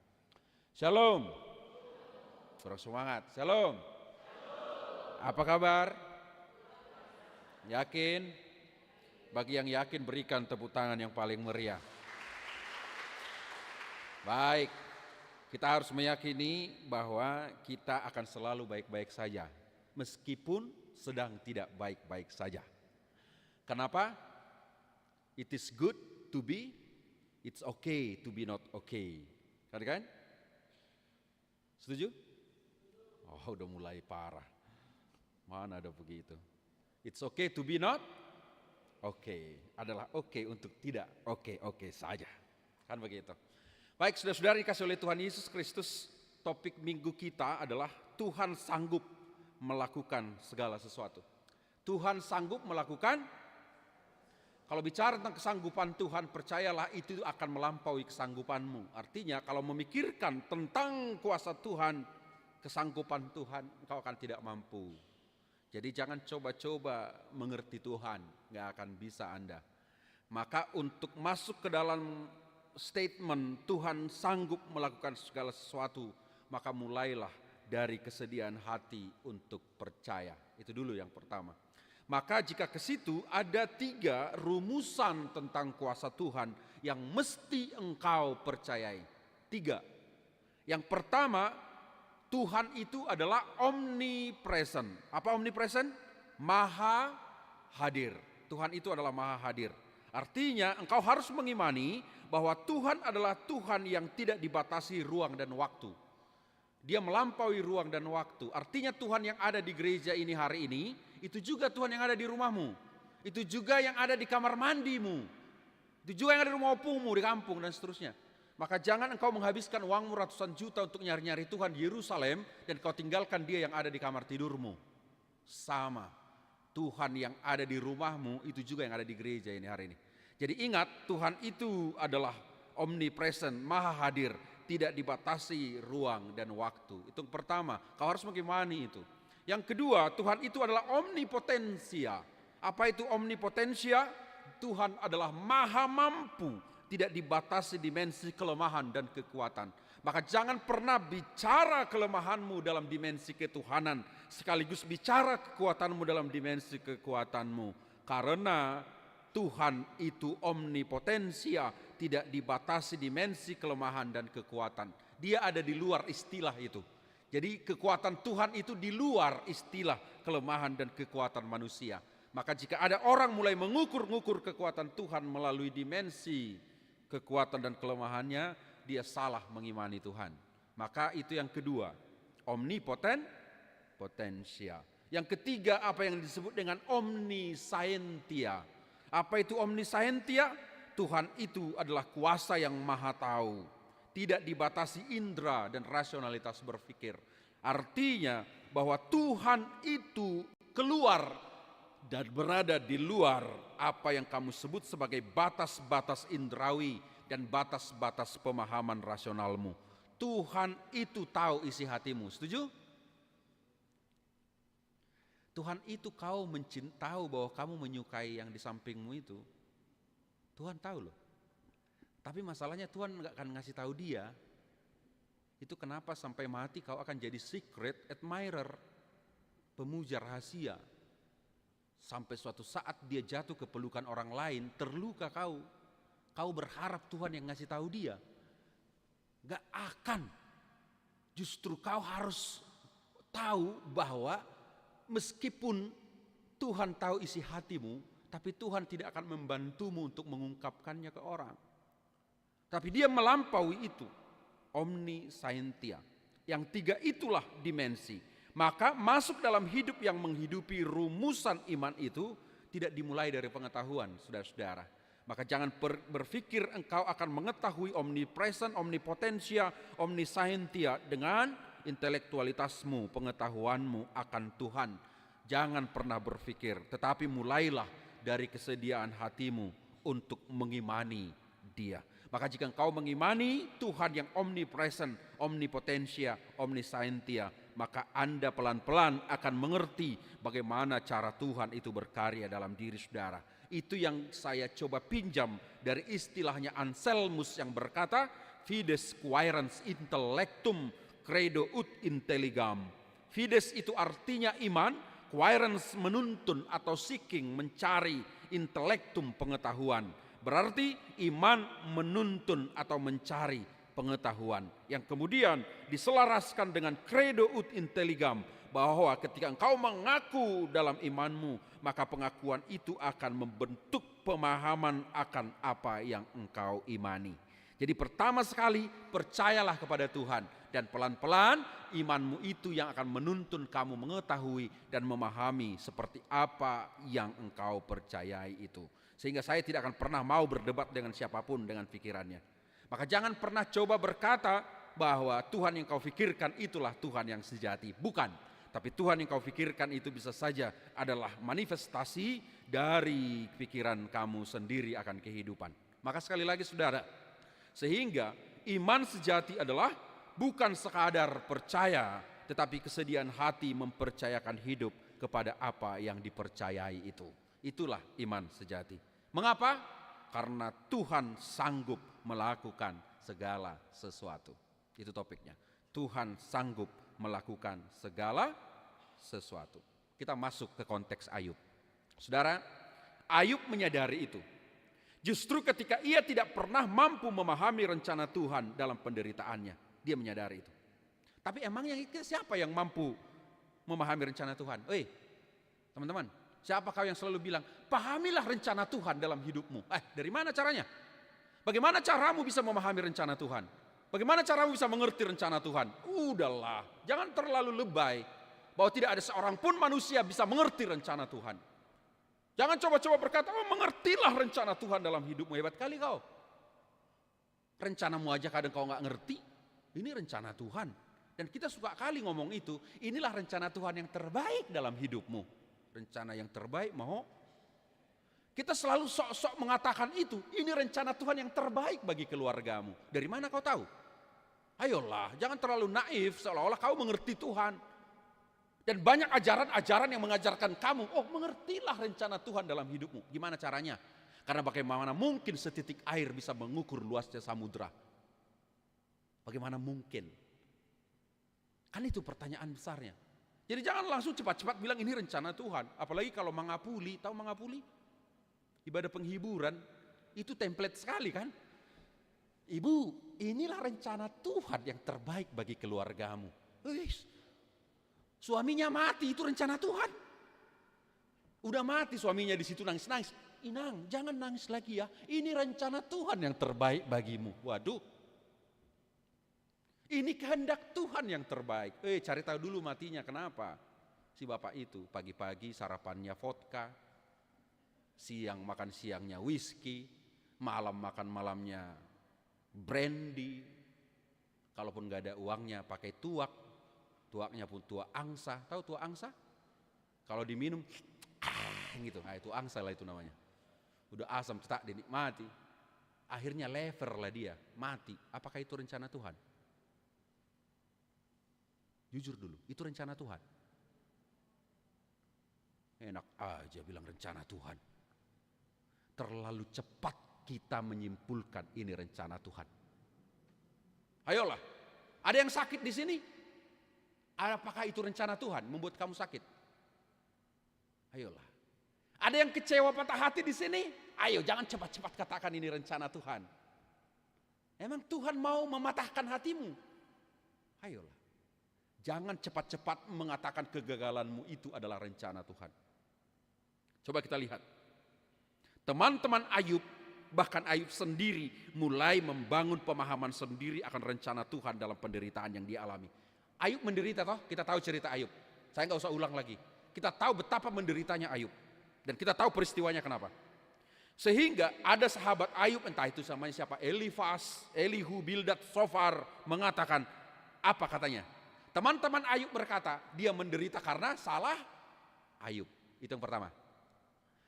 Shalom. Kurang semangat. Shalom. Apa kabar? Yakin? Bagi yang yakin berikan tepuk tangan yang paling meriah. Baik, kita harus meyakini bahwa kita akan selalu baik-baik saja, meskipun sedang tidak baik-baik saja. Kenapa? It is good to be, it's okay to be not okay. Kan? Setuju? Oh, udah mulai parah. Mana ada begitu. It's okay to be not oke adalah oke untuk tidak oke saja. Kan begitu. Baik, saudara-saudara dikasih oleh Tuhan Yesus Kristus, topik minggu kita adalah Tuhan sanggup melakukan segala sesuatu. Tuhan sanggup melakukan. Kalau bicara tentang kesanggupan Tuhan, percayalah itu akan melampaui kesanggupanmu. Artinya kalau memikirkan tentang kuasa Tuhan, kesanggupan Tuhan, engkau akan tidak mampu. Jadi jangan coba-coba mengerti Tuhan, gak akan bisa Anda. Maka untuk masuk ke dalam statement Tuhan sanggup melakukan segala sesuatu, maka mulailah dari kesediaan hati untuk percaya. Itu dulu yang pertama. Maka jika ke situ ada 3 rumusan tentang kuasa Tuhan yang mesti engkau percayai. 3. Yang pertama, Tuhan itu adalah omnipresent. Apa omnipresent? Maha hadir. Tuhan itu adalah maha hadir. Artinya engkau harus mengimani bahwa Tuhan adalah Tuhan yang tidak dibatasi ruang dan waktu. Dia melampaui ruang dan waktu. Artinya Tuhan yang ada di gereja ini hari ini, itu juga Tuhan yang ada di rumahmu. Itu juga yang ada di kamar mandimu. Itu juga yang ada di rumah opungmu, di kampung dan seterusnya. Maka jangan engkau menghabiskan uangmu ratusan juta untuk nyari-nyari Tuhan di Yerusalem dan kau tinggalkan Dia yang ada di kamar tidurmu. Sama. Tuhan yang ada di rumahmu itu juga yang ada di gereja ini hari ini. Jadi ingat, Tuhan itu adalah omnipresent, maha hadir, tidak dibatasi ruang dan waktu. Itu yang pertama, kau harus mengimani itu. Yang kedua, Tuhan itu adalah omnipotensia. Apa itu omnipotensia? Tuhan adalah maha mampu, tidak dibatasi dimensi kelemahan dan kekuatan. Maka jangan pernah bicara kelemahanmu dalam dimensi ketuhanan, sekaligus bicara kekuatanmu dalam dimensi kekuatanmu. Karena Tuhan itu omnipotensia, tidak dibatasi dimensi kelemahan dan kekuatan. Dia ada di luar istilah itu. Jadi kekuatan Tuhan itu di luar istilah kelemahan dan kekuatan manusia. Maka jika ada orang mulai mengukur-ngukur kekuatan Tuhan melalui dimensi kekuatan dan kelemahannya, dia salah mengimani Tuhan. Maka itu yang kedua, omnipotensia. Yang ketiga, apa yang disebut dengan omniscientia. Apa itu omniscientia? Tuhan itu adalah kuasa yang maha tahu, tidak dibatasi indera dan rasionalitas berpikir. Artinya bahwa Tuhan itu keluar dan berada di luar apa yang kamu sebut sebagai batas-batas indrawi dan batas-batas pemahaman rasionalmu. Tuhan itu tahu isi hatimu, setuju? Tuhan itu kau tahu bahwa kamu menyukai yang di sampingmu itu. Tuhan tahu loh. Tapi masalahnya Tuhan gak akan ngasih tahu dia. Itu kenapa sampai mati kau akan jadi secret admirer, pemuja rahasia. Sampai suatu saat dia jatuh ke pelukan orang lain, terluka kau. Kau berharap Tuhan yang ngasih tahu dia. Gak akan. Justru kau harus tahu bahwa meskipun Tuhan tahu isi hatimu, tapi Tuhan tidak akan membantumu untuk mengungkapkannya ke orang. Tapi dia melampaui itu, omniscientia. Yang tiga itulah dimensi. Maka masuk dalam hidup yang menghidupi rumusan iman itu tidak dimulai dari pengetahuan, saudara-saudara. Maka jangan berpikir engkau akan mengetahui omnipresent, omnipotensia, omniscientia dengan intelektualitasmu, pengetahuanmu akan Tuhan. Jangan pernah berpikir, tetapi mulailah dari kesediaan hatimu untuk mengimani Dia. Maka jika engkau mengimani Tuhan yang omnipresent, omnipotensia, omniscientia, maka Anda pelan-pelan akan mengerti bagaimana cara Tuhan itu berkarya dalam diri saudara. Itu yang saya coba pinjam dari istilahnya Anselmus yang berkata, Fides quaerens intellectum credo ut intelligam. Fides itu artinya iman, quaerens menuntun atau seeking, mencari, intellectum pengetahuan. Berarti iman menuntun atau mencari pengetahuan. Yang kemudian diselaraskan dengan credo ut intelligam, bahwa ketika engkau mengaku dalam imanmu, maka pengakuan itu akan membentuk pemahaman akan apa yang engkau imani. Jadi pertama sekali percayalah kepada Tuhan, dan pelan-pelan imanmu itu yang akan menuntun kamu mengetahui dan memahami seperti apa yang engkau percayai itu. Sehingga saya tidak akan pernah mau berdebat dengan siapapun dengan pikirannya. Maka jangan pernah coba berkata bahwa Tuhan yang kau pikirkan itulah Tuhan yang sejati. Bukan, tapi Tuhan yang kau pikirkan itu bisa saja adalah manifestasi dari pikiran kamu sendiri akan kehidupan. Maka sekali lagi saudara, sehingga iman sejati adalah bukan sekadar percaya, tetapi kesediaan hati mempercayakan hidup kepada apa yang dipercayai itu. Itulah iman sejati. Mengapa? Karena Tuhan sanggup melakukan segala sesuatu. Itu topiknya. Tuhan sanggup melakukan segala sesuatu. Kita masuk ke konteks Ayub. Saudara, Ayub menyadari itu. Justru ketika ia tidak pernah mampu memahami rencana Tuhan dalam penderitaannya, dia menyadari itu. Tapi emangnya siapa yang mampu memahami rencana Tuhan? Teman-teman, siapa kau yang selalu bilang, pahamilah rencana Tuhan dalam hidupmu? Dari mana caranya? Bagaimana caramu bisa memahami rencana Tuhan? Bagaimana caramu bisa mengerti rencana Tuhan? Udahlah, jangan terlalu lebay bahwa tidak ada seorang pun manusia bisa mengerti rencana Tuhan. Jangan coba-coba berkata, mengertilah rencana Tuhan dalam hidupmu. Hebat kali kau. Rencanamu aja kadang kau gak ngerti. Ini rencana Tuhan. Dan kita suka kali ngomong itu, inilah rencana Tuhan yang terbaik dalam hidupmu. Rencana yang terbaik mau. Kita selalu sok-sok mengatakan itu, ini rencana Tuhan yang terbaik bagi keluargamu. Dari mana kau tahu? Ayolah, jangan terlalu naif seolah-olah kau mengerti Tuhan. Dan banyak ajaran-ajaran yang mengajarkan kamu, mengertilah rencana Tuhan dalam hidupmu. Gimana caranya? Karena bagaimana mungkin setitik air bisa mengukur luasnya samudra? Bagaimana mungkin? Kan itu pertanyaan besarnya. Jadi jangan langsung cepat-cepat bilang ini rencana Tuhan. Apalagi kalau mangapuli, tahu mangapuli? Ibadah penghiburan, itu template sekali kan? Ibu, inilah rencana Tuhan yang terbaik bagi keluargamu. Suaminya mati, itu rencana Tuhan. Udah mati suaminya di situ nangis-nangis. Inang, jangan nangis lagi ya. Ini rencana Tuhan yang terbaik bagimu. Waduh. Ini kehendak Tuhan yang terbaik. Cari tahu dulu matinya kenapa. Si bapak itu pagi-pagi sarapannya vodka, siang makan siangnya whisky, malam makan malamnya brandy. Kalaupun gak ada uangnya pakai tuak. Tuaknya pun tua angsa. Tahu tua angsa? Kalau diminum gitu. Itu angsa lah itu namanya. Udah asam tak dinikmati. Akhirnya lever lah dia, mati. Apakah itu rencana Tuhan? Jujur dulu, itu rencana Tuhan. Enak aja bilang rencana Tuhan. Terlalu cepat kita menyimpulkan ini rencana Tuhan. Ayolah, ada yang sakit di sini? Apakah itu rencana Tuhan membuat kamu sakit? Ayolah. Ada yang kecewa patah hati di sini? Ayo jangan cepat-cepat katakan ini rencana Tuhan. Emang Tuhan mau mematahkan hatimu? Ayolah. Jangan cepat-cepat mengatakan kegagalanmu itu adalah rencana Tuhan. Coba kita lihat. Teman-teman Ayub, bahkan Ayub sendiri mulai membangun pemahaman sendiri akan rencana Tuhan dalam penderitaan yang dia alami. Ayub menderita toh, kita tahu cerita Ayub. Saya nggak usah ulang lagi. Kita tahu betapa menderitanya Ayub. Dan kita tahu peristiwanya kenapa. Sehingga ada sahabat Ayub, entah itu namanya siapa, Elifas, Elihu, Bildad, Sofar, mengatakan, apa katanya? Teman-teman Ayub berkata, dia menderita karena salah Ayub. Itu yang pertama.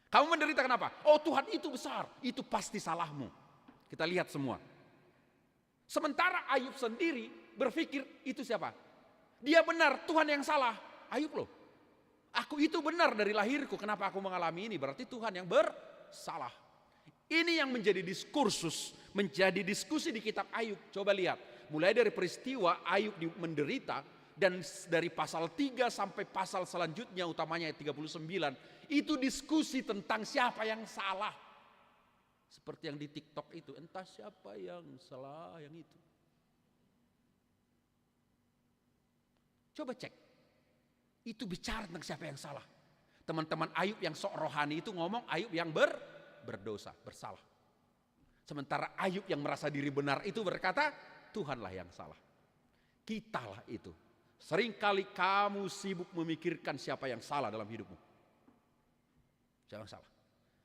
Kamu menderita kenapa? Oh Tuhan itu besar, itu pasti salahmu. Kita lihat semua. Sementara Ayub sendiri berpikir itu siapa? Dia benar, Tuhan yang salah. Ayub loh. Aku itu benar dari lahirku, kenapa aku mengalami ini? Berarti Tuhan yang bersalah. Ini yang menjadi diskursus, menjadi diskusi di kitab Ayub. Coba lihat, mulai dari peristiwa Ayub menderita, dan dari pasal 3 sampai pasal selanjutnya utamanya ayat 39, itu diskusi tentang siapa yang salah. Seperti yang di TikTok itu, entah siapa yang salah yang itu. Coba cek, itu bicara tentang siapa yang salah. Teman-teman Ayub yang sok rohani itu ngomong Ayub yang berdosa, bersalah. Sementara Ayub yang merasa diri benar itu berkata, Tuhanlah yang salah. Kitalah itu. Seringkali kamu sibuk memikirkan siapa yang salah dalam hidupmu. Siapa yang salah?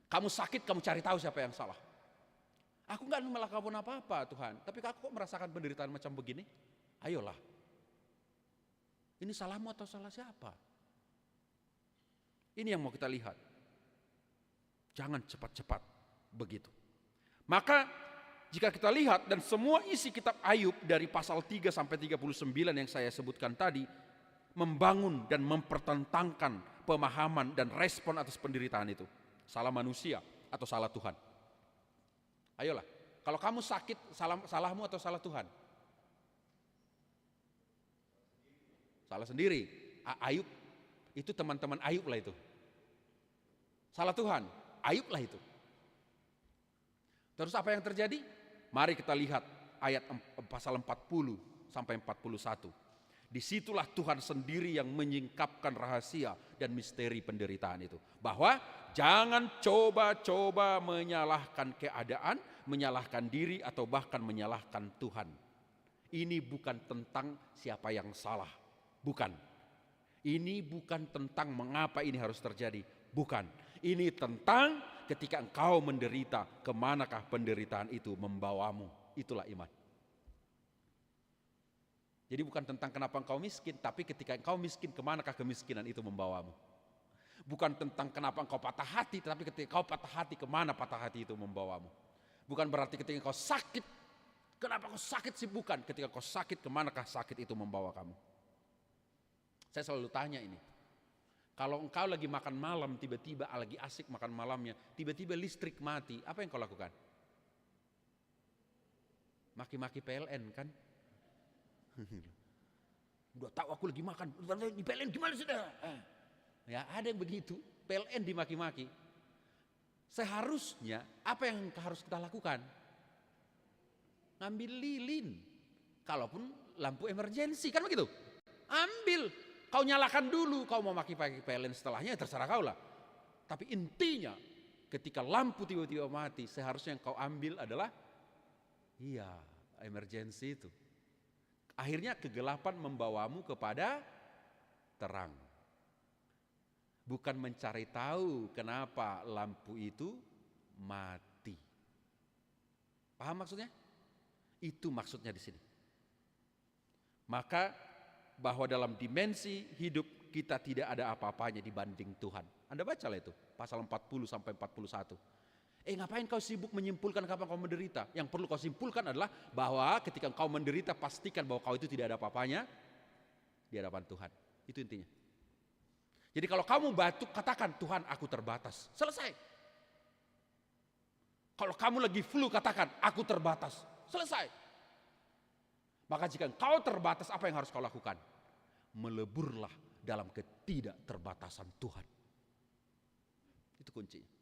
Kamu sakit, kamu cari tahu siapa yang salah. Aku nggak melakukan apa-apa Tuhan, tapi aku kok merasakan penderitaan macam begini? Ayolah. Ini salahmu atau salah siapa? Ini yang mau kita lihat. Jangan cepat-cepat begitu. Maka jika kita lihat dan semua isi kitab Ayub dari pasal 3 sampai 39 yang saya sebutkan tadi membangun dan mempertentangkan pemahaman dan respon atas penderitaan itu. Salah manusia atau salah Tuhan? Ayolah, kalau kamu sakit salahmu atau salah Tuhan? Salah sendiri. Ayub itu teman-teman Ayub lah itu. Salah Tuhan, Ayub lah itu. Terus apa yang terjadi? Mari kita lihat ayat pasal 40 sampai 41. Disitulah Tuhan sendiri yang menyingkapkan rahasia dan misteri penderitaan itu. Bahwa jangan coba-coba menyalahkan keadaan, menyalahkan diri atau bahkan menyalahkan Tuhan. Ini bukan tentang siapa yang salah. Bukan. Ini bukan tentang mengapa ini harus terjadi. Bukan. Ini tentang ketika engkau menderita, kemanakah penderitaan itu membawamu. Itulah iman. Jadi bukan tentang kenapa engkau miskin, tapi ketika engkau miskin, kemanakah kemiskinan itu membawamu. Bukan tentang kenapa engkau patah hati, tapi ketika engkau patah hati, kemana patah hati itu membawamu. Bukan berarti ketika engkau sakit, kenapa kau sakit sih? Bukan. Ketika kau sakit, kemanakah sakit itu membawa kamu. Saya selalu tanya ini. Kalau engkau lagi makan malam, tiba-tiba lagi asik makan malamnya, tiba-tiba listrik mati, apa yang kau lakukan? Maki-maki PLN kan? Udah tahu aku lagi makan, di PLN gimana sih? Ya ada yang begitu, PLN dimaki-maki. Seharusnya apa yang harus kita lakukan? Ngambil lilin. Kalaupun lampu emergensi kan begitu. Ambil, kau nyalakan dulu, kau mau maki-maki PLN setelahnya terserah kau lah. Tapi intinya ketika lampu tiba-tiba mati, seharusnya yang kau ambil adalah emergensi itu. Akhirnya kegelapan membawamu kepada terang. Bukan mencari tahu kenapa lampu itu mati. Paham maksudnya? Itu maksudnya di sini. Maka bahwa dalam dimensi hidup kita tidak ada apa-apanya dibanding Tuhan. Anda bacalah itu, pasal 40 sampai 41. Ngapain kau sibuk menyimpulkan kapan kau menderita? Yang perlu kau simpulkan adalah bahwa ketika kau menderita, pastikan bahwa kau itu tidak ada apa-apanya di hadapan Tuhan. Itu intinya. Jadi kalau kamu batuk, katakan, Tuhan aku terbatas. Selesai. Kalau kamu lagi flu, katakan, aku terbatas. Selesai. Maka jika kau terbatas, apa yang harus kau lakukan? Meleburlah dalam ketidakterbatasan Tuhan. Itu kuncinya.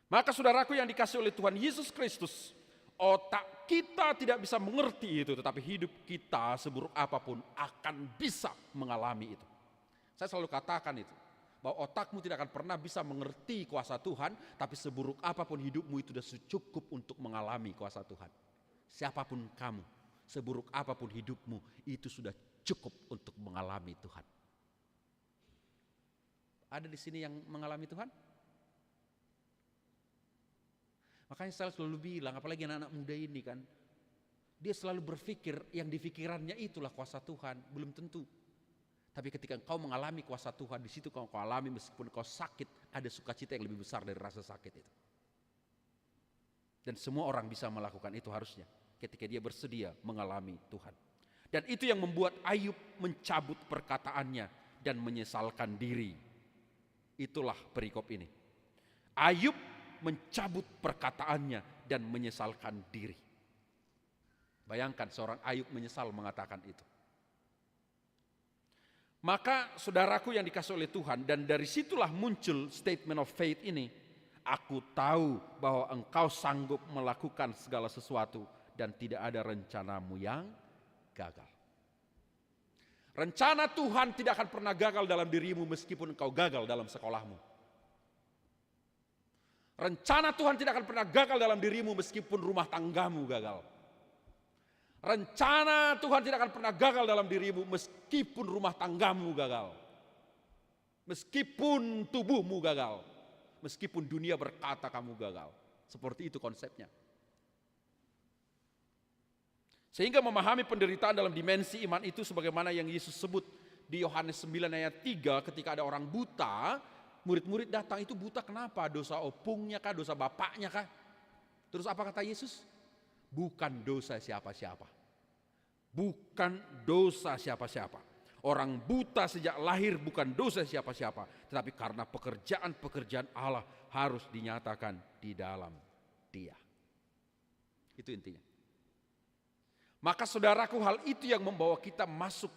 Maka saudaraku yang dikasih oleh Tuhan Yesus Kristus, otak kita tidak bisa mengerti itu, tetapi hidup kita seburuk apapun akan bisa mengalami itu. Saya selalu katakan itu, bahwa otakmu tidak akan pernah bisa mengerti kuasa Tuhan, tapi seburuk apapun hidupmu itu sudah cukup untuk mengalami kuasa Tuhan. Siapapun kamu, seburuk apapun hidupmu, itu sudah cukup untuk mengalami Tuhan. Ada di sini yang mengalami Tuhan? Makanya saya selalu bilang, apalagi anak-anak muda ini kan, dia selalu berpikir yang di pikirannya itulah kuasa Tuhan, belum tentu. Tapi ketika engkau mengalami kuasa Tuhan, di situ kau alami meskipun kau sakit, ada sukacita yang lebih besar dari rasa sakit itu. Dan semua orang bisa melakukan itu harusnya, ketika dia bersedia mengalami Tuhan. Dan itu yang membuat Ayub mencabut perkataannya dan menyesalkan diri. Itulah perikop ini. Ayub mencabut perkataannya dan menyesalkan diri. Bayangkan seorang Ayub menyesal mengatakan itu. Maka saudaraku yang dikasih oleh Tuhan, dan dari situlah muncul statement of faith ini. Aku tahu bahwa engkau sanggup melakukan segala sesuatu dan tidak ada rencanamu yang gagal. Rencana Tuhan tidak akan pernah gagal dalam dirimu meskipun engkau gagal dalam sekolahmu. Rencana Tuhan tidak akan pernah gagal dalam dirimu meskipun rumah tanggamu gagal. Rencana Tuhan tidak akan pernah gagal dalam dirimu meskipun rumah tanggamu gagal. Meskipun tubuhmu gagal. Meskipun dunia berkata kamu gagal. Seperti itu konsepnya. Sehingga memahami penderitaan dalam dimensi iman itu sebagaimana yang Yesus sebut di Yohanes 9 ayat 3 ketika ada orang buta, murid-murid datang, itu buta kenapa? Dosa opungnya kah? Dosa bapaknya kah? Terus apa kata Yesus? Bukan dosa siapa-siapa. Bukan dosa siapa-siapa. Orang buta sejak lahir bukan dosa siapa-siapa, tetapi karena pekerjaan-pekerjaan Allah harus dinyatakan di dalam dia. Itu intinya. Maka saudaraku, hal itu yang membawa kita masuk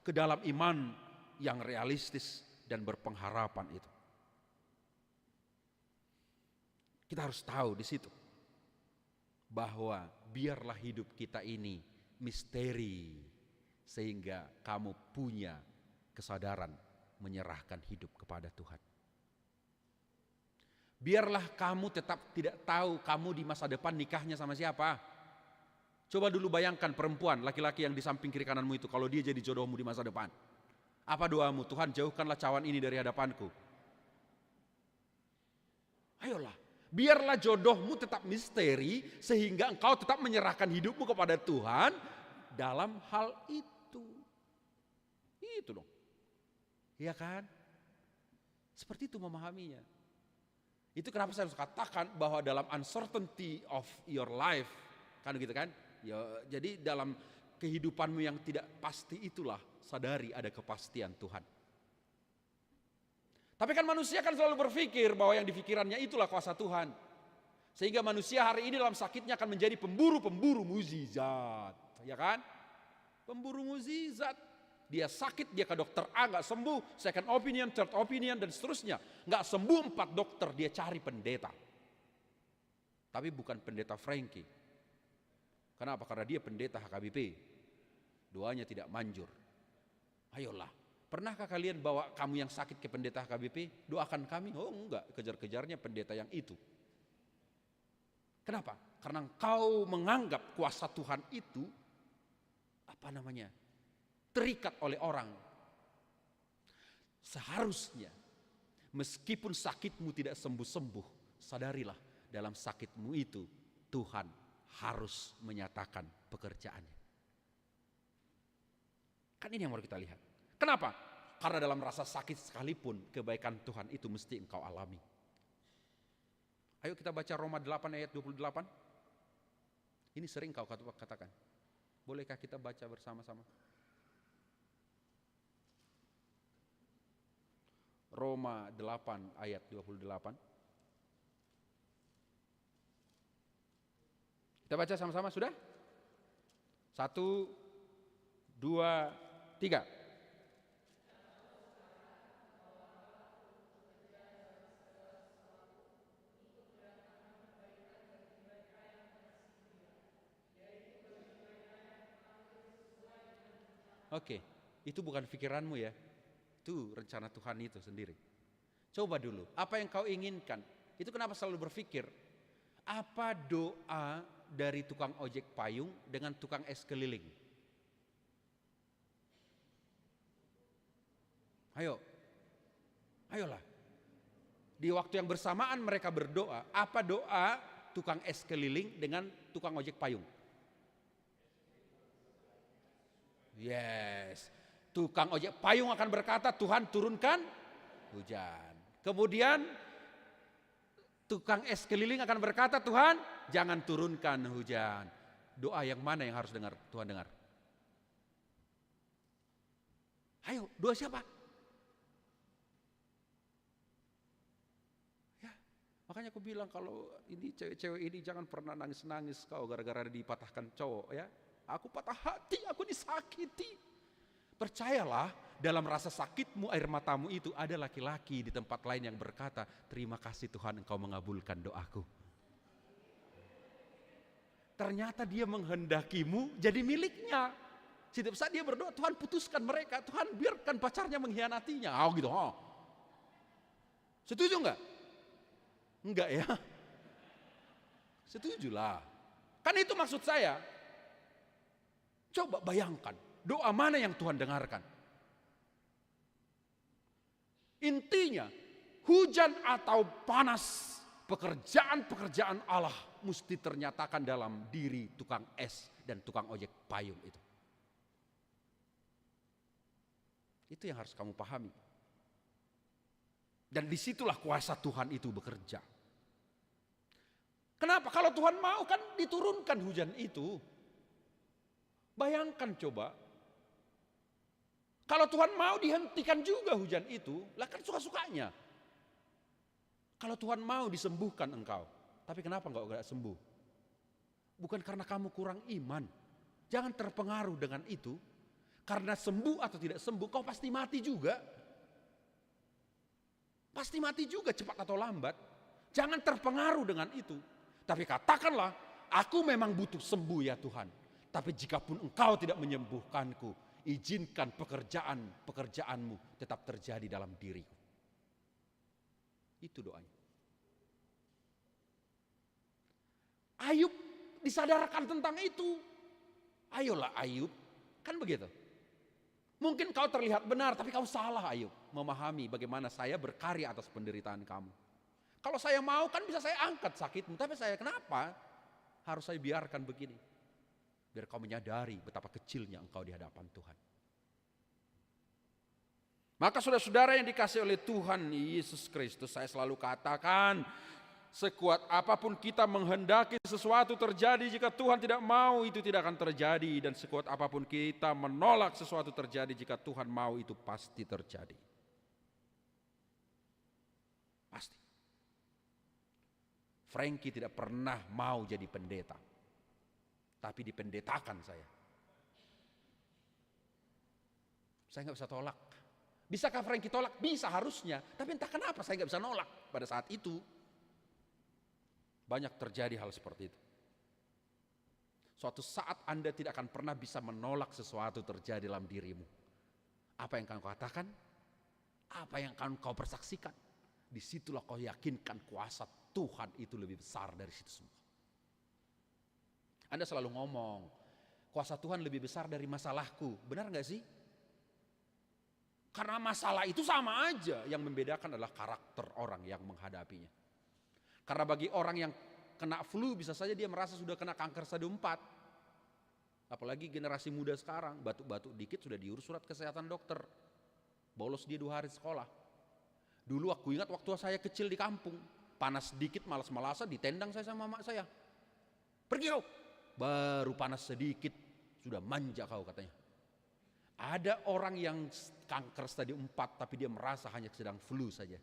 ke dalam iman yang realistis dan berpengharapan itu. Kita harus tahu di situ bahwa biarlah hidup kita ini misteri sehingga kamu punya kesadaran menyerahkan hidup kepada Tuhan. Biarlah kamu tetap tidak tahu kamu di masa depan nikahnya sama siapa. Coba dulu bayangkan perempuan, laki-laki yang di samping kiri kananmu itu, kalau dia jadi jodohmu di masa depan. Apa doamu? Tuhan, jauhkanlah cawan ini dari hadapanku. Ayolah, biarlah jodohmu tetap misteri sehingga engkau tetap menyerahkan hidupmu kepada Tuhan dalam hal itu. Itu dong. Iya kan? Seperti itu memahaminya. Itu kenapa saya harus katakan bahwa dalam uncertainty of your life, kan gitu kan? Ya, jadi dalam kehidupanmu yang tidak pasti itulah sadari ada kepastian Tuhan. Tapi kan manusia kan selalu berpikir bahwa yang dipikirannya itulah kuasa Tuhan. Sehingga manusia hari ini dalam sakitnya akan menjadi pemburu-pemburu mukjizat, ya kan? Pemburu mukjizat. Dia sakit, dia ke dokter A nggak sembuh, second opinion, third opinion dan seterusnya. Nggak sembuh 4 dokter, dia cari pendeta. Tapi bukan pendeta Frankie. Kenapa? Karena dia pendeta HKBP. Doanya tidak manjur. Ayolah, pernahkah kalian bawa kamu yang sakit ke pendeta HKBP? Doakan kami. Oh enggak, kejar-kejarnya pendeta yang itu. Kenapa? Karena engkau menganggap kuasa Tuhan itu terikat oleh orang. Seharusnya meskipun sakitmu tidak sembuh-sembuh, sadarilah dalam sakitmu itu Tuhan harus menyatakan pekerjaannya. Kan ini yang mau kita lihat. Kenapa? Karena dalam rasa sakit sekalipun kebaikan Tuhan itu mesti engkau alami. Ayo kita baca Roma 8 ayat 28. Ini sering kau katakan. Bolehkah kita baca bersama-sama? Roma 8 ayat 28. Kita baca sama-sama, sudah? 1, 2, 3. Oke, itu bukan pikiranmu ya. Itu rencana Tuhan itu sendiri. Coba dulu, apa yang kau inginkan? Itu kenapa selalu berpikir, apa doa dari tukang ojek payung dengan tukang es keliling? Ayolah. Di waktu yang bersamaan mereka berdoa. Apa doa tukang es keliling dengan tukang ojek payung? Yes. Tukang ojek payung akan berkata, Tuhan turunkan hujan. Kemudian tukang es keliling akan berkata, Tuhan jangan turunkan hujan. Doa yang mana yang harus Tuhan dengar? Ayo, doa siapa? Ya, makanya aku bilang kalau ini cewek-cewek ini jangan pernah nangis-nangis kau gara-gara dipatahkan cowok ya. Aku patah hati, aku disakiti. Percayalah, dalam rasa sakitmu, air matamu itu ada laki-laki di tempat lain yang berkata, terima kasih Tuhan engkau mengabulkan doaku. Ternyata dia menghendakimu jadi miliknya. Setiap saat dia berdoa, Tuhan putuskan mereka, Tuhan biarkan pacarnya mengkhianatinya. Gitu. Setuju enggak? Enggak ya? Setujulah. Kan itu maksud saya. Coba bayangkan, doa mana yang Tuhan dengarkan? Intinya, hujan atau panas, pekerjaan-pekerjaan Allah mesti ternyatakan dalam diri tukang es dan tukang ojek payung itu. Itu yang harus kamu pahami. Dan disitulah kuasa Tuhan itu bekerja. Kenapa? Kalau Tuhan mau kan diturunkan hujan itu. Bayangkan coba. Kalau Tuhan mau dihentikan juga hujan itu, lah kan suka-sukanya. Kalau Tuhan mau disembuhkan engkau, tapi kenapa enggak sembuh? Bukan karena kamu kurang iman. Jangan terpengaruh dengan itu. Karena sembuh atau tidak sembuh, kau pasti mati juga. Pasti mati juga cepat atau lambat. Jangan terpengaruh dengan itu. Tapi katakanlah, aku memang butuh sembuh ya Tuhan. Tapi jikapun engkau tidak menyembuhkanku, izinkan pekerjaanmu tetap terjadi dalam diriku. Itu doanya. Ayub disadarkan tentang itu. Ayolah Ayub, kan begitu. Mungkin kau terlihat benar, tapi kau salah Ayub. Memahami bagaimana saya berkarya atas penderitaan kamu. Kalau saya mau kan bisa saya angkat sakitmu, tapi saya kenapa harus saya biarkan begini? Biar kau menyadari betapa kecilnya engkau di hadapan Tuhan. Maka saudara-saudara yang dikasihi oleh Tuhan Yesus Kristus, saya selalu katakan, sekuat apapun kita menghendaki sesuatu terjadi, jika Tuhan tidak mau itu tidak akan terjadi. Dan sekuat apapun kita menolak sesuatu terjadi, jika Tuhan mau itu pasti terjadi. Pasti. Frankie tidak pernah mau jadi pendeta, tapi dipendetakan saya. Saya nggak bisa tolak. Bisakah Frankie tolak? Bisa harusnya. Tapi entah kenapa saya nggak bisa nolak pada saat itu. Banyak terjadi hal seperti itu. Suatu saat Anda tidak akan pernah bisa menolak sesuatu terjadi dalam dirimu. Apa yang kau katakan, apa yang akan kau persaksikan, disitulah kau yakinkan kuasa Tuhan itu lebih besar dari situ semua. Anda selalu ngomong, kuasa Tuhan lebih besar dari masalahku. Benar gak sih? Karena masalah itu sama aja, yang membedakan adalah karakter orang yang menghadapinya. Karena bagi orang yang kena flu bisa saja dia merasa sudah kena kanker stadium 4. Apalagi generasi muda sekarang, batuk-batuk dikit sudah diurus surat kesehatan dokter. Bolos dia 2 hari sekolah. Dulu aku ingat waktu saya kecil di kampung, panas sedikit malas-malasan ditendang saya sama mak saya. Pergi kau. Baru panas sedikit sudah manja kau katanya. Ada orang yang kanker stadium 4 tapi dia merasa hanya sedang flu saja.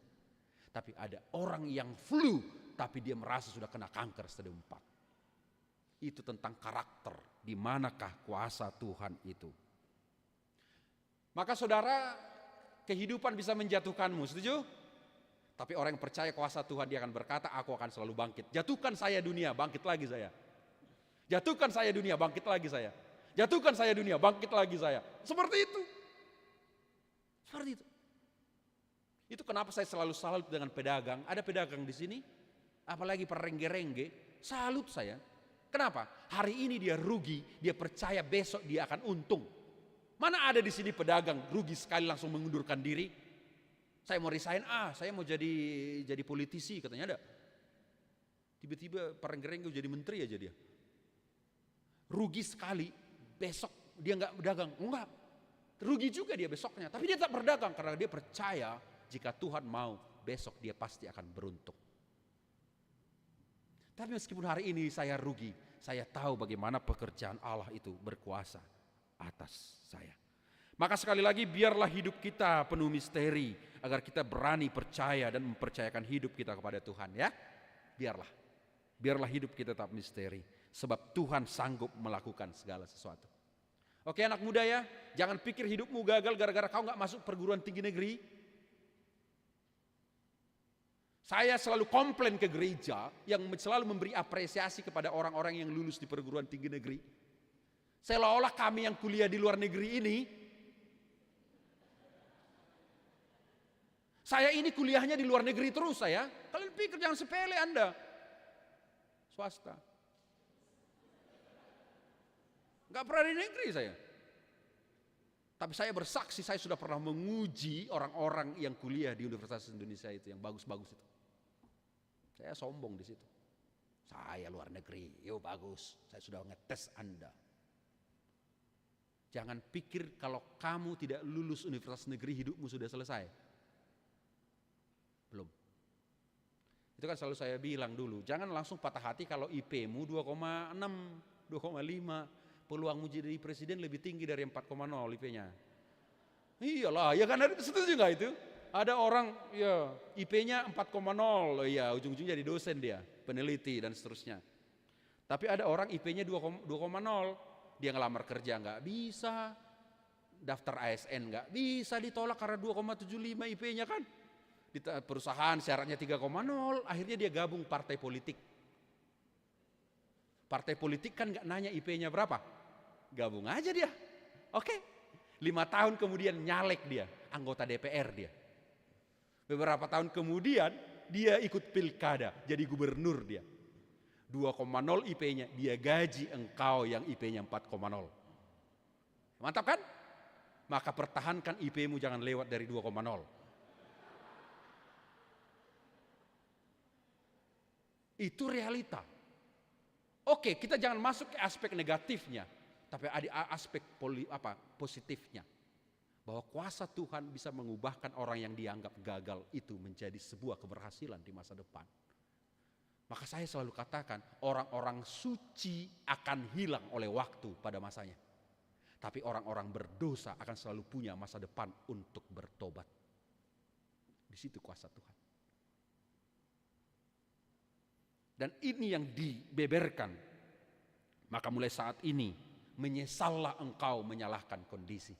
Tapi ada orang yang flu tapi dia merasa sudah kena kanker stadium 4. Itu tentang karakter, di manakah kuasa Tuhan itu. Maka saudara, kehidupan bisa menjatuhkanmu, setuju? Tapi orang yang percaya kuasa Tuhan, dia akan berkata, aku akan selalu bangkit. Jatuhkan saya dunia, bangkit lagi saya. Jatuhkan saya dunia, bangkit lagi saya. Jatuhkan saya dunia, bangkit lagi saya. Seperti itu. Seperti itu. Itu kenapa saya selalu salut dengan pedagang. Ada pedagang di sini, apalagi perengge-rengge, salut saya. Kenapa? Hari ini dia rugi, dia percaya besok dia akan untung. Mana ada di sini pedagang rugi sekali langsung mengundurkan diri? Saya mau resign, saya mau jadi politisi katanya, ada. Tiba-tiba perengge-rengge jadi menteri aja dia. Rugi sekali, besok dia nggak berdagang, enggak. Rugi juga dia besoknya, tapi dia tak berdagang karena dia percaya jika Tuhan mau besok dia pasti akan beruntung. Tapi meskipun hari ini saya rugi, saya tahu bagaimana pekerjaan Allah itu berkuasa atas saya. Maka sekali lagi biarlah hidup kita penuh misteri, agar kita berani percaya dan mempercayakan hidup kita kepada Tuhan ya. Biarlah hidup kita tetap misteri, sebab Tuhan sanggup melakukan segala sesuatu. Oke anak muda ya, jangan pikir hidupmu gagal gara-gara kau gak masuk perguruan tinggi negeri. Saya selalu komplain ke gereja yang selalu memberi apresiasi kepada orang-orang yang lulus di perguruan tinggi negeri. Seolah-olah kami yang kuliah di luar negeri ini Saya ini kuliahnya di luar negeri terus saya. Kalian pikir jangan sepele Anda. Swasta. Gak pernah di negeri saya. Tapi saya bersaksi saya sudah pernah menguji orang-orang yang kuliah di Universitas Indonesia itu yang bagus-bagus itu. Saya sombong di situ. Saya luar negeri, yo bagus. Saya sudah ngetes Anda. Jangan pikir kalau kamu tidak lulus universitas negeri hidupmu sudah selesai. Belum. Itu kan selalu saya bilang dulu, jangan langsung patah hati kalau IP-mu 2,6, 2,5. Peluangmu jadi presiden lebih tinggi dari 4,0 IP-nya. Iyalah, ya kan, setuju nggak itu? Ada orang ya IP-nya 4,0, ya ujung-ujungnya jadi dosen dia, peneliti dan seterusnya. Tapi ada orang IP-nya 2,0, dia ngelamar kerja nggak bisa, daftar ASN nggak bisa, ditolak karena 2,75 IP-nya kan. Di perusahaan syaratnya 3,0, akhirnya dia gabung partai politik. Partai politik kan nggak nanya IP-nya berapa. Gabung aja dia. Oke. 5 tahun kemudian nyalek dia, anggota DPR dia. Beberapa tahun kemudian dia ikut pilkada, jadi gubernur dia. 2,0 IP-nya, dia gaji engkau yang IP-nya 4,0. Mantap kan? Maka pertahankan IP-mu jangan lewat dari 2,0. Itu realita. Oke, kita jangan masuk ke aspek negatifnya, tapi ada aspek positifnya. Bahwa kuasa Tuhan bisa mengubahkan orang yang dianggap gagal itu menjadi sebuah keberhasilan di masa depan. Maka saya selalu katakan orang-orang suci akan hilang oleh waktu pada masanya. Tapi orang-orang berdosa akan selalu punya masa depan untuk bertobat. Di situ kuasa Tuhan. Dan ini yang dibeberkan. Maka mulai saat ini menyesallah engkau menyalahkan kondisi.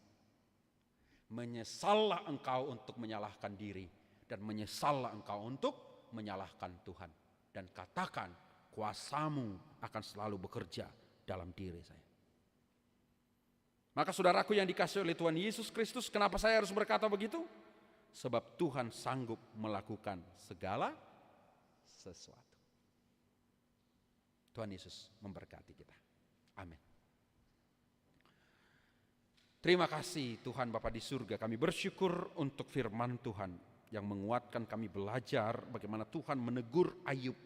Menyesallah engkau untuk menyalahkan diri. Dan menyesallah engkau untuk menyalahkan Tuhan. Dan katakan kuasamu akan selalu bekerja dalam diri saya. Maka saudaraku yang dikasihi oleh Tuhan Yesus Kristus, kenapa saya harus berkata begitu? Sebab Tuhan sanggup melakukan segala sesuatu. Tuhan Yesus memberkati kita. Amin. Terima kasih Tuhan Bapa di surga. Kami bersyukur untuk firman Tuhan yang menguatkan kami belajar bagaimana Tuhan menegur Ayub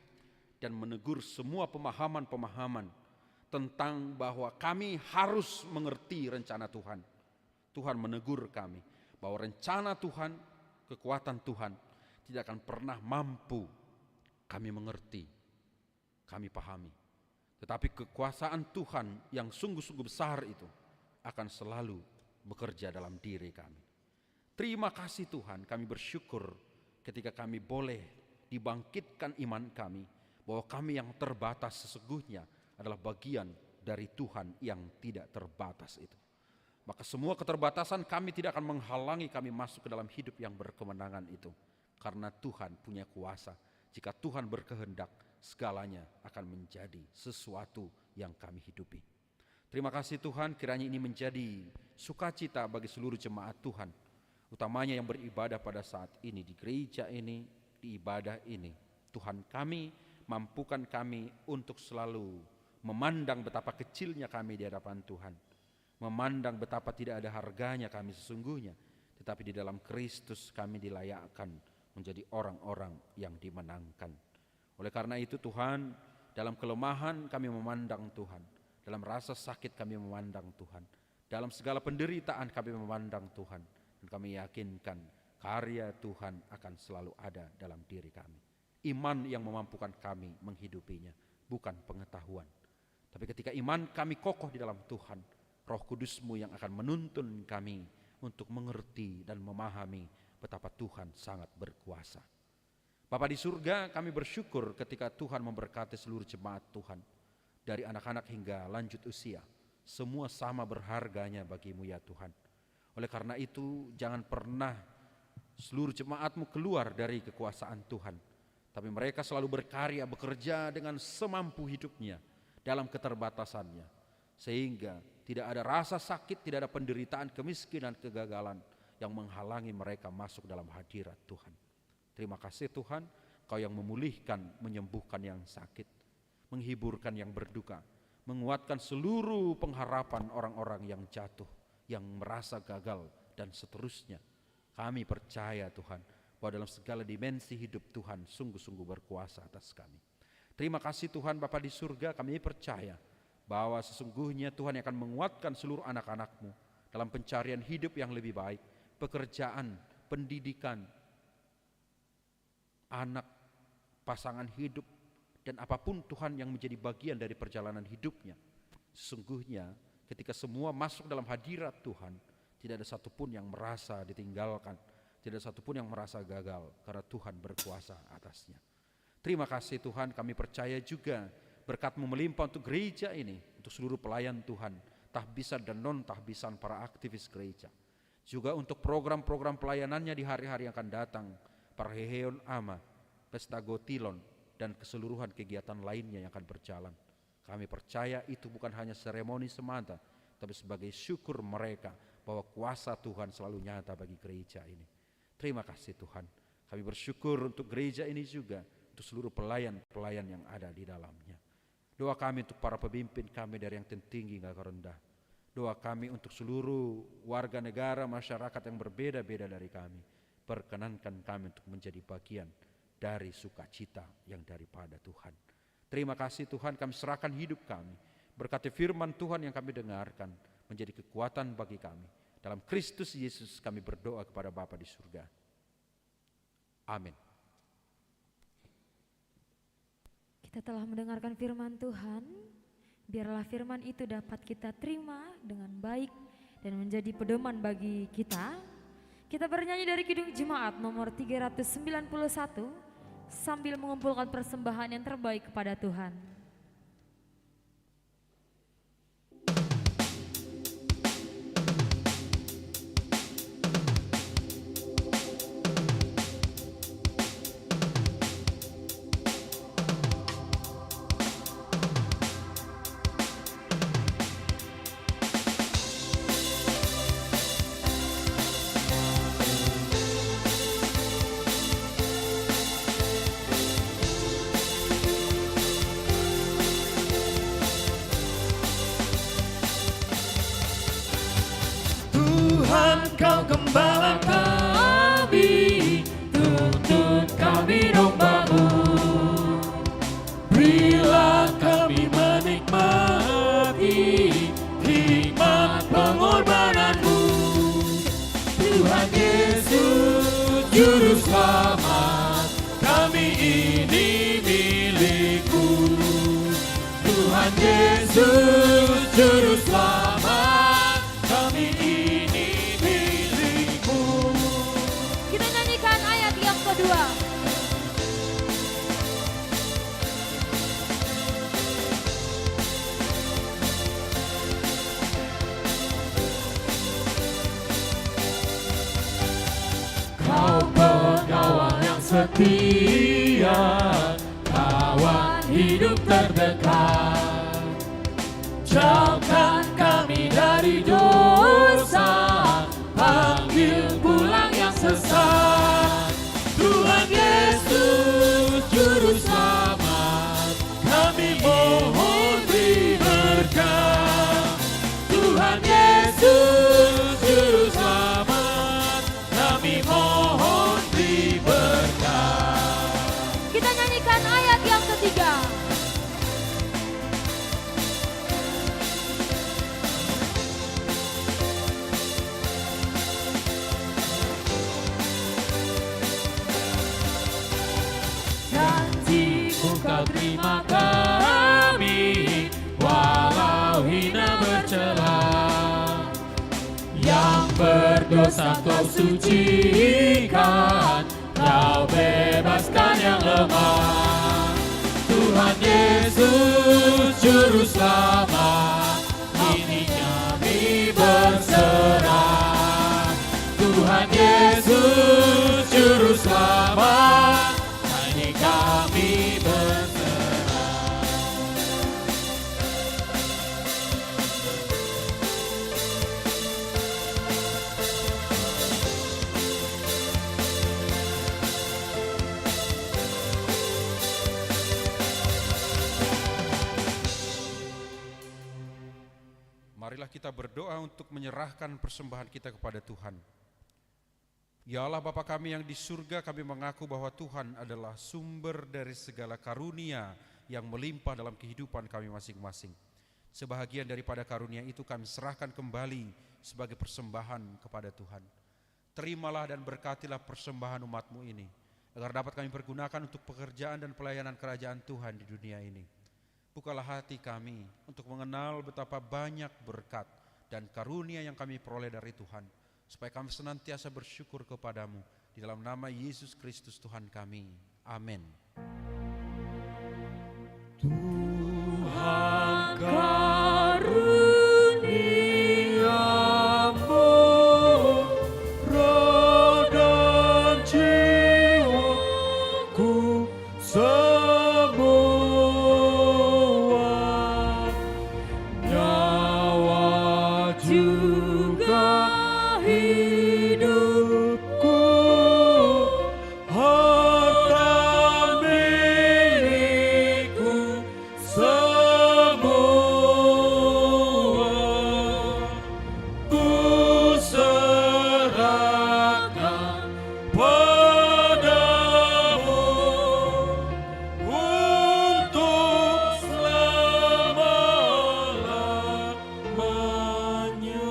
dan menegur semua pemahaman-pemahaman tentang bahwa kami harus mengerti rencana Tuhan. Tuhan menegur kami bahwa rencana Tuhan, kekuatan Tuhan tidak akan pernah mampu kami mengerti, kami pahami. Tetapi kekuasaan Tuhan yang sungguh-sungguh besar itu akan selalu bekerja dalam diri kami. Terima kasih Tuhan, kami bersyukur ketika kami boleh dibangkitkan iman kami bahwa kami yang terbatas sesungguhnya adalah bagian dari Tuhan yang tidak terbatas itu. Maka semua keterbatasan kami tidak akan menghalangi kami masuk ke dalam hidup yang berkemenangan itu. Karena Tuhan punya kuasa. Jika Tuhan berkehendak, segalanya akan menjadi sesuatu yang kami hidupi. Terima kasih Tuhan, kiranya ini menjadi sukacita bagi seluruh jemaat Tuhan. Utamanya yang beribadah pada saat ini, di gereja ini, di ibadah ini. Tuhan kami, mampukan kami untuk selalu memandang betapa kecilnya kami di hadapan Tuhan. Memandang betapa tidak ada harganya kami sesungguhnya. Tetapi di dalam Kristus kami dilayakkan menjadi orang-orang yang dimenangkan. Oleh karena itu Tuhan, dalam kelemahan kami memandang Tuhan. Dalam rasa sakit kami memandang Tuhan. Dalam segala penderitaan kami memandang Tuhan. Dan kami yakinkan karya Tuhan akan selalu ada dalam diri kami. Iman yang memampukan kami menghidupinya, bukan pengetahuan. Tapi ketika iman kami kokoh di dalam Tuhan, Roh Kudus-Mu yang akan menuntun kami untuk mengerti dan memahami betapa Tuhan sangat berkuasa. Bapa di surga, kami bersyukur ketika Tuhan memberkati seluruh jemaat Tuhan. Dari anak-anak hingga lanjut usia, semua sama berharganya bagi-Mu ya Tuhan. Oleh karena itu, jangan pernah seluruh jemaat-Mu keluar dari kekuasaan Tuhan. Tapi mereka selalu berkarya, bekerja dengan semampu hidupnya dalam keterbatasannya. Sehingga tidak ada rasa sakit, tidak ada penderitaan, kemiskinan, kegagalan. yang menghalangi mereka masuk dalam hadirat Tuhan. Terima kasih Tuhan, Kau yang memulihkan, menyembuhkan yang sakit, menghiburkan yang berduka, menguatkan seluruh pengharapan orang-orang yang jatuh, yang merasa gagal dan seterusnya. Kami percaya Tuhan bahwa dalam segala dimensi hidup Tuhan sungguh-sungguh berkuasa atas kami. Terima kasih Tuhan Bapa di surga, kami percaya bahwa sesungguhnya Tuhan yang akan menguatkan seluruh anak-anak-Mu dalam pencarian hidup yang lebih baik, pekerjaan, pendidikan, anak, pasangan hidup, dan apapun Tuhan yang menjadi bagian dari perjalanan hidupnya. Sesungguhnya ketika semua masuk dalam hadirat Tuhan, tidak ada satupun yang merasa ditinggalkan, tidak ada satupun yang merasa gagal, karena Tuhan berkuasa atasnya. Terima kasih Tuhan, kami percaya juga berkat-Mu melimpah untuk gereja ini, untuk seluruh pelayan Tuhan, tahbisan dan non-tahbisan para aktivis gereja. Juga untuk program-program pelayanannya di hari-hari yang akan datang, Parheheon Ama, Pesta Gotilon, dan keseluruhan kegiatan lainnya yang akan berjalan. Kami percaya itu bukan hanya seremoni semata, tapi sebagai syukur mereka bahwa kuasa Tuhan selalu nyata bagi gereja ini. Terima kasih Tuhan, kami bersyukur untuk gereja ini juga, untuk seluruh pelayan-pelayan yang ada di dalamnya. Doa kami untuk para pemimpin kami dari yang tertinggi hingga rendah. Doa kami untuk seluruh warga negara, masyarakat yang berbeda-beda dari kami. Perkenankan kami untuk menjadi bagian dari sukacita yang daripada Tuhan. Terima kasih Tuhan, kami serahkan hidup kami. Berkati firman Tuhan yang kami dengarkan menjadi kekuatan bagi kami. Dalam Kristus Yesus kami berdoa kepada Bapa di surga. Amin. Kita telah mendengarkan firman Tuhan, biarlah firman itu dapat kita terima dengan baik dan menjadi pedoman bagi kita. Kita bernyanyi dari Kidung Jemaat nomor 391 sambil mengumpulkan persembahan yang terbaik kepada Tuhan. Kau gembala kami, tuntun kami domba-Mu. Berilah kami menikmati hikmat pengorbanan-Mu. Tuhan Yesus Juru Selamat, kami ini milik-Mu. Tuhan Yesus Juru Selamat, kami ini. Kita nyanyikan ayat yang kedua. Kau pengawal yang setia, kawan hidup terdekat. Jauhkan kami dari dosa, panggil pulang yang sesat. Tuhan Yesus Juru Selamat, kami mohon beri berkat. Tuhan Yesus Juru Selamat, kami mohon beri berkat. Kita nyanyikan ayat yang ketiga. Kau terima kami walau hina bercela. Yang berdosa Kau sucikan, Kau bebaskan yang lemah. Tuhan Yesus Juru Selamat, ini kami berserah. Tuhan Yesus Juru Selamat, ini kami berserah. Marilah kita berdoa untuk menyerahkan persembahan kita kepada Tuhan. Ya Allah Bapa kami yang di surga, kami mengaku bahwa Tuhan adalah sumber dari segala karunia yang melimpah dalam kehidupan kami masing-masing. Sebahagian daripada karunia itu kami serahkan kembali sebagai persembahan kepada Tuhan. Terimalah dan berkatilah persembahan umat-Mu ini, agar dapat kami pergunakan untuk pekerjaan dan pelayanan kerajaan Tuhan di dunia ini. Bukalah hati kami untuk mengenal betapa banyak berkat dan karunia yang kami peroleh dari Tuhan, supaya kami senantiasa bersyukur kepadamu. Di dalam nama Yesus Kristus Tuhan kami. Amin. Tuhan karuniamu, roh dan jiwaku semua, nyawa juga hidupku, harta milikku semua, ku serahkan padamu untuk selama-lamanya.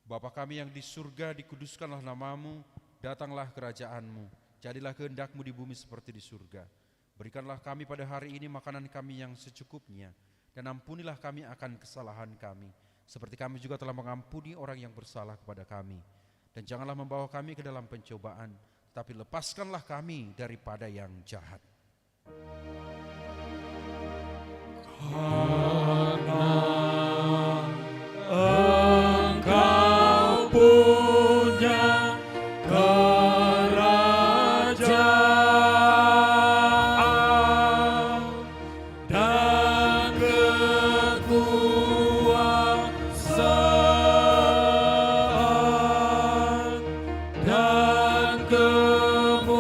Bapa kami yang di surga, dikuduskanlah namamu, datanglah kerajaanmu, jadilah kehendak-Mu di bumi seperti di surga. Berikanlah kami pada hari ini makanan kami yang secukupnya, dan ampunilah kami akan kesalahan kami, seperti kami juga telah mengampuni orang yang bersalah kepada kami. Dan janganlah membawa kami ke dalam pencobaan, tapi lepaskanlah kami daripada yang jahat. Engkau punya kerajaan dan kekuasaan dan kemuliaan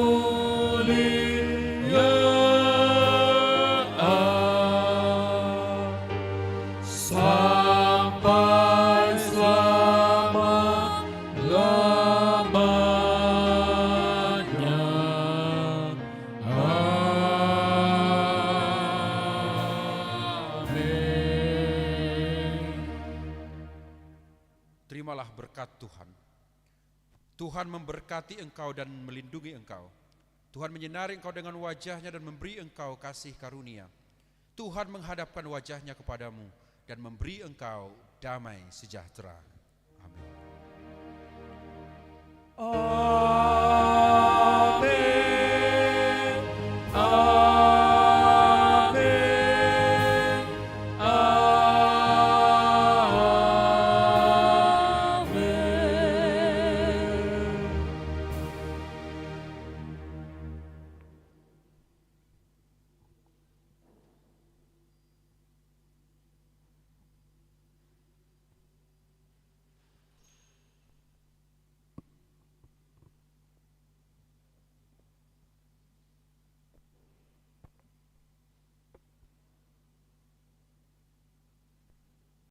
sampai selama-lamanya. Amin. Terimalah berkat Tuhan. Tuhan memberkati engkau dan melindungi engkau. Tuhan menyinari engkau dengan wajahnya dan memberi engkau kasih karunia. Tuhan menghadapkan wajahnya kepadamu dan memberi engkau damai sejahtera. Amin.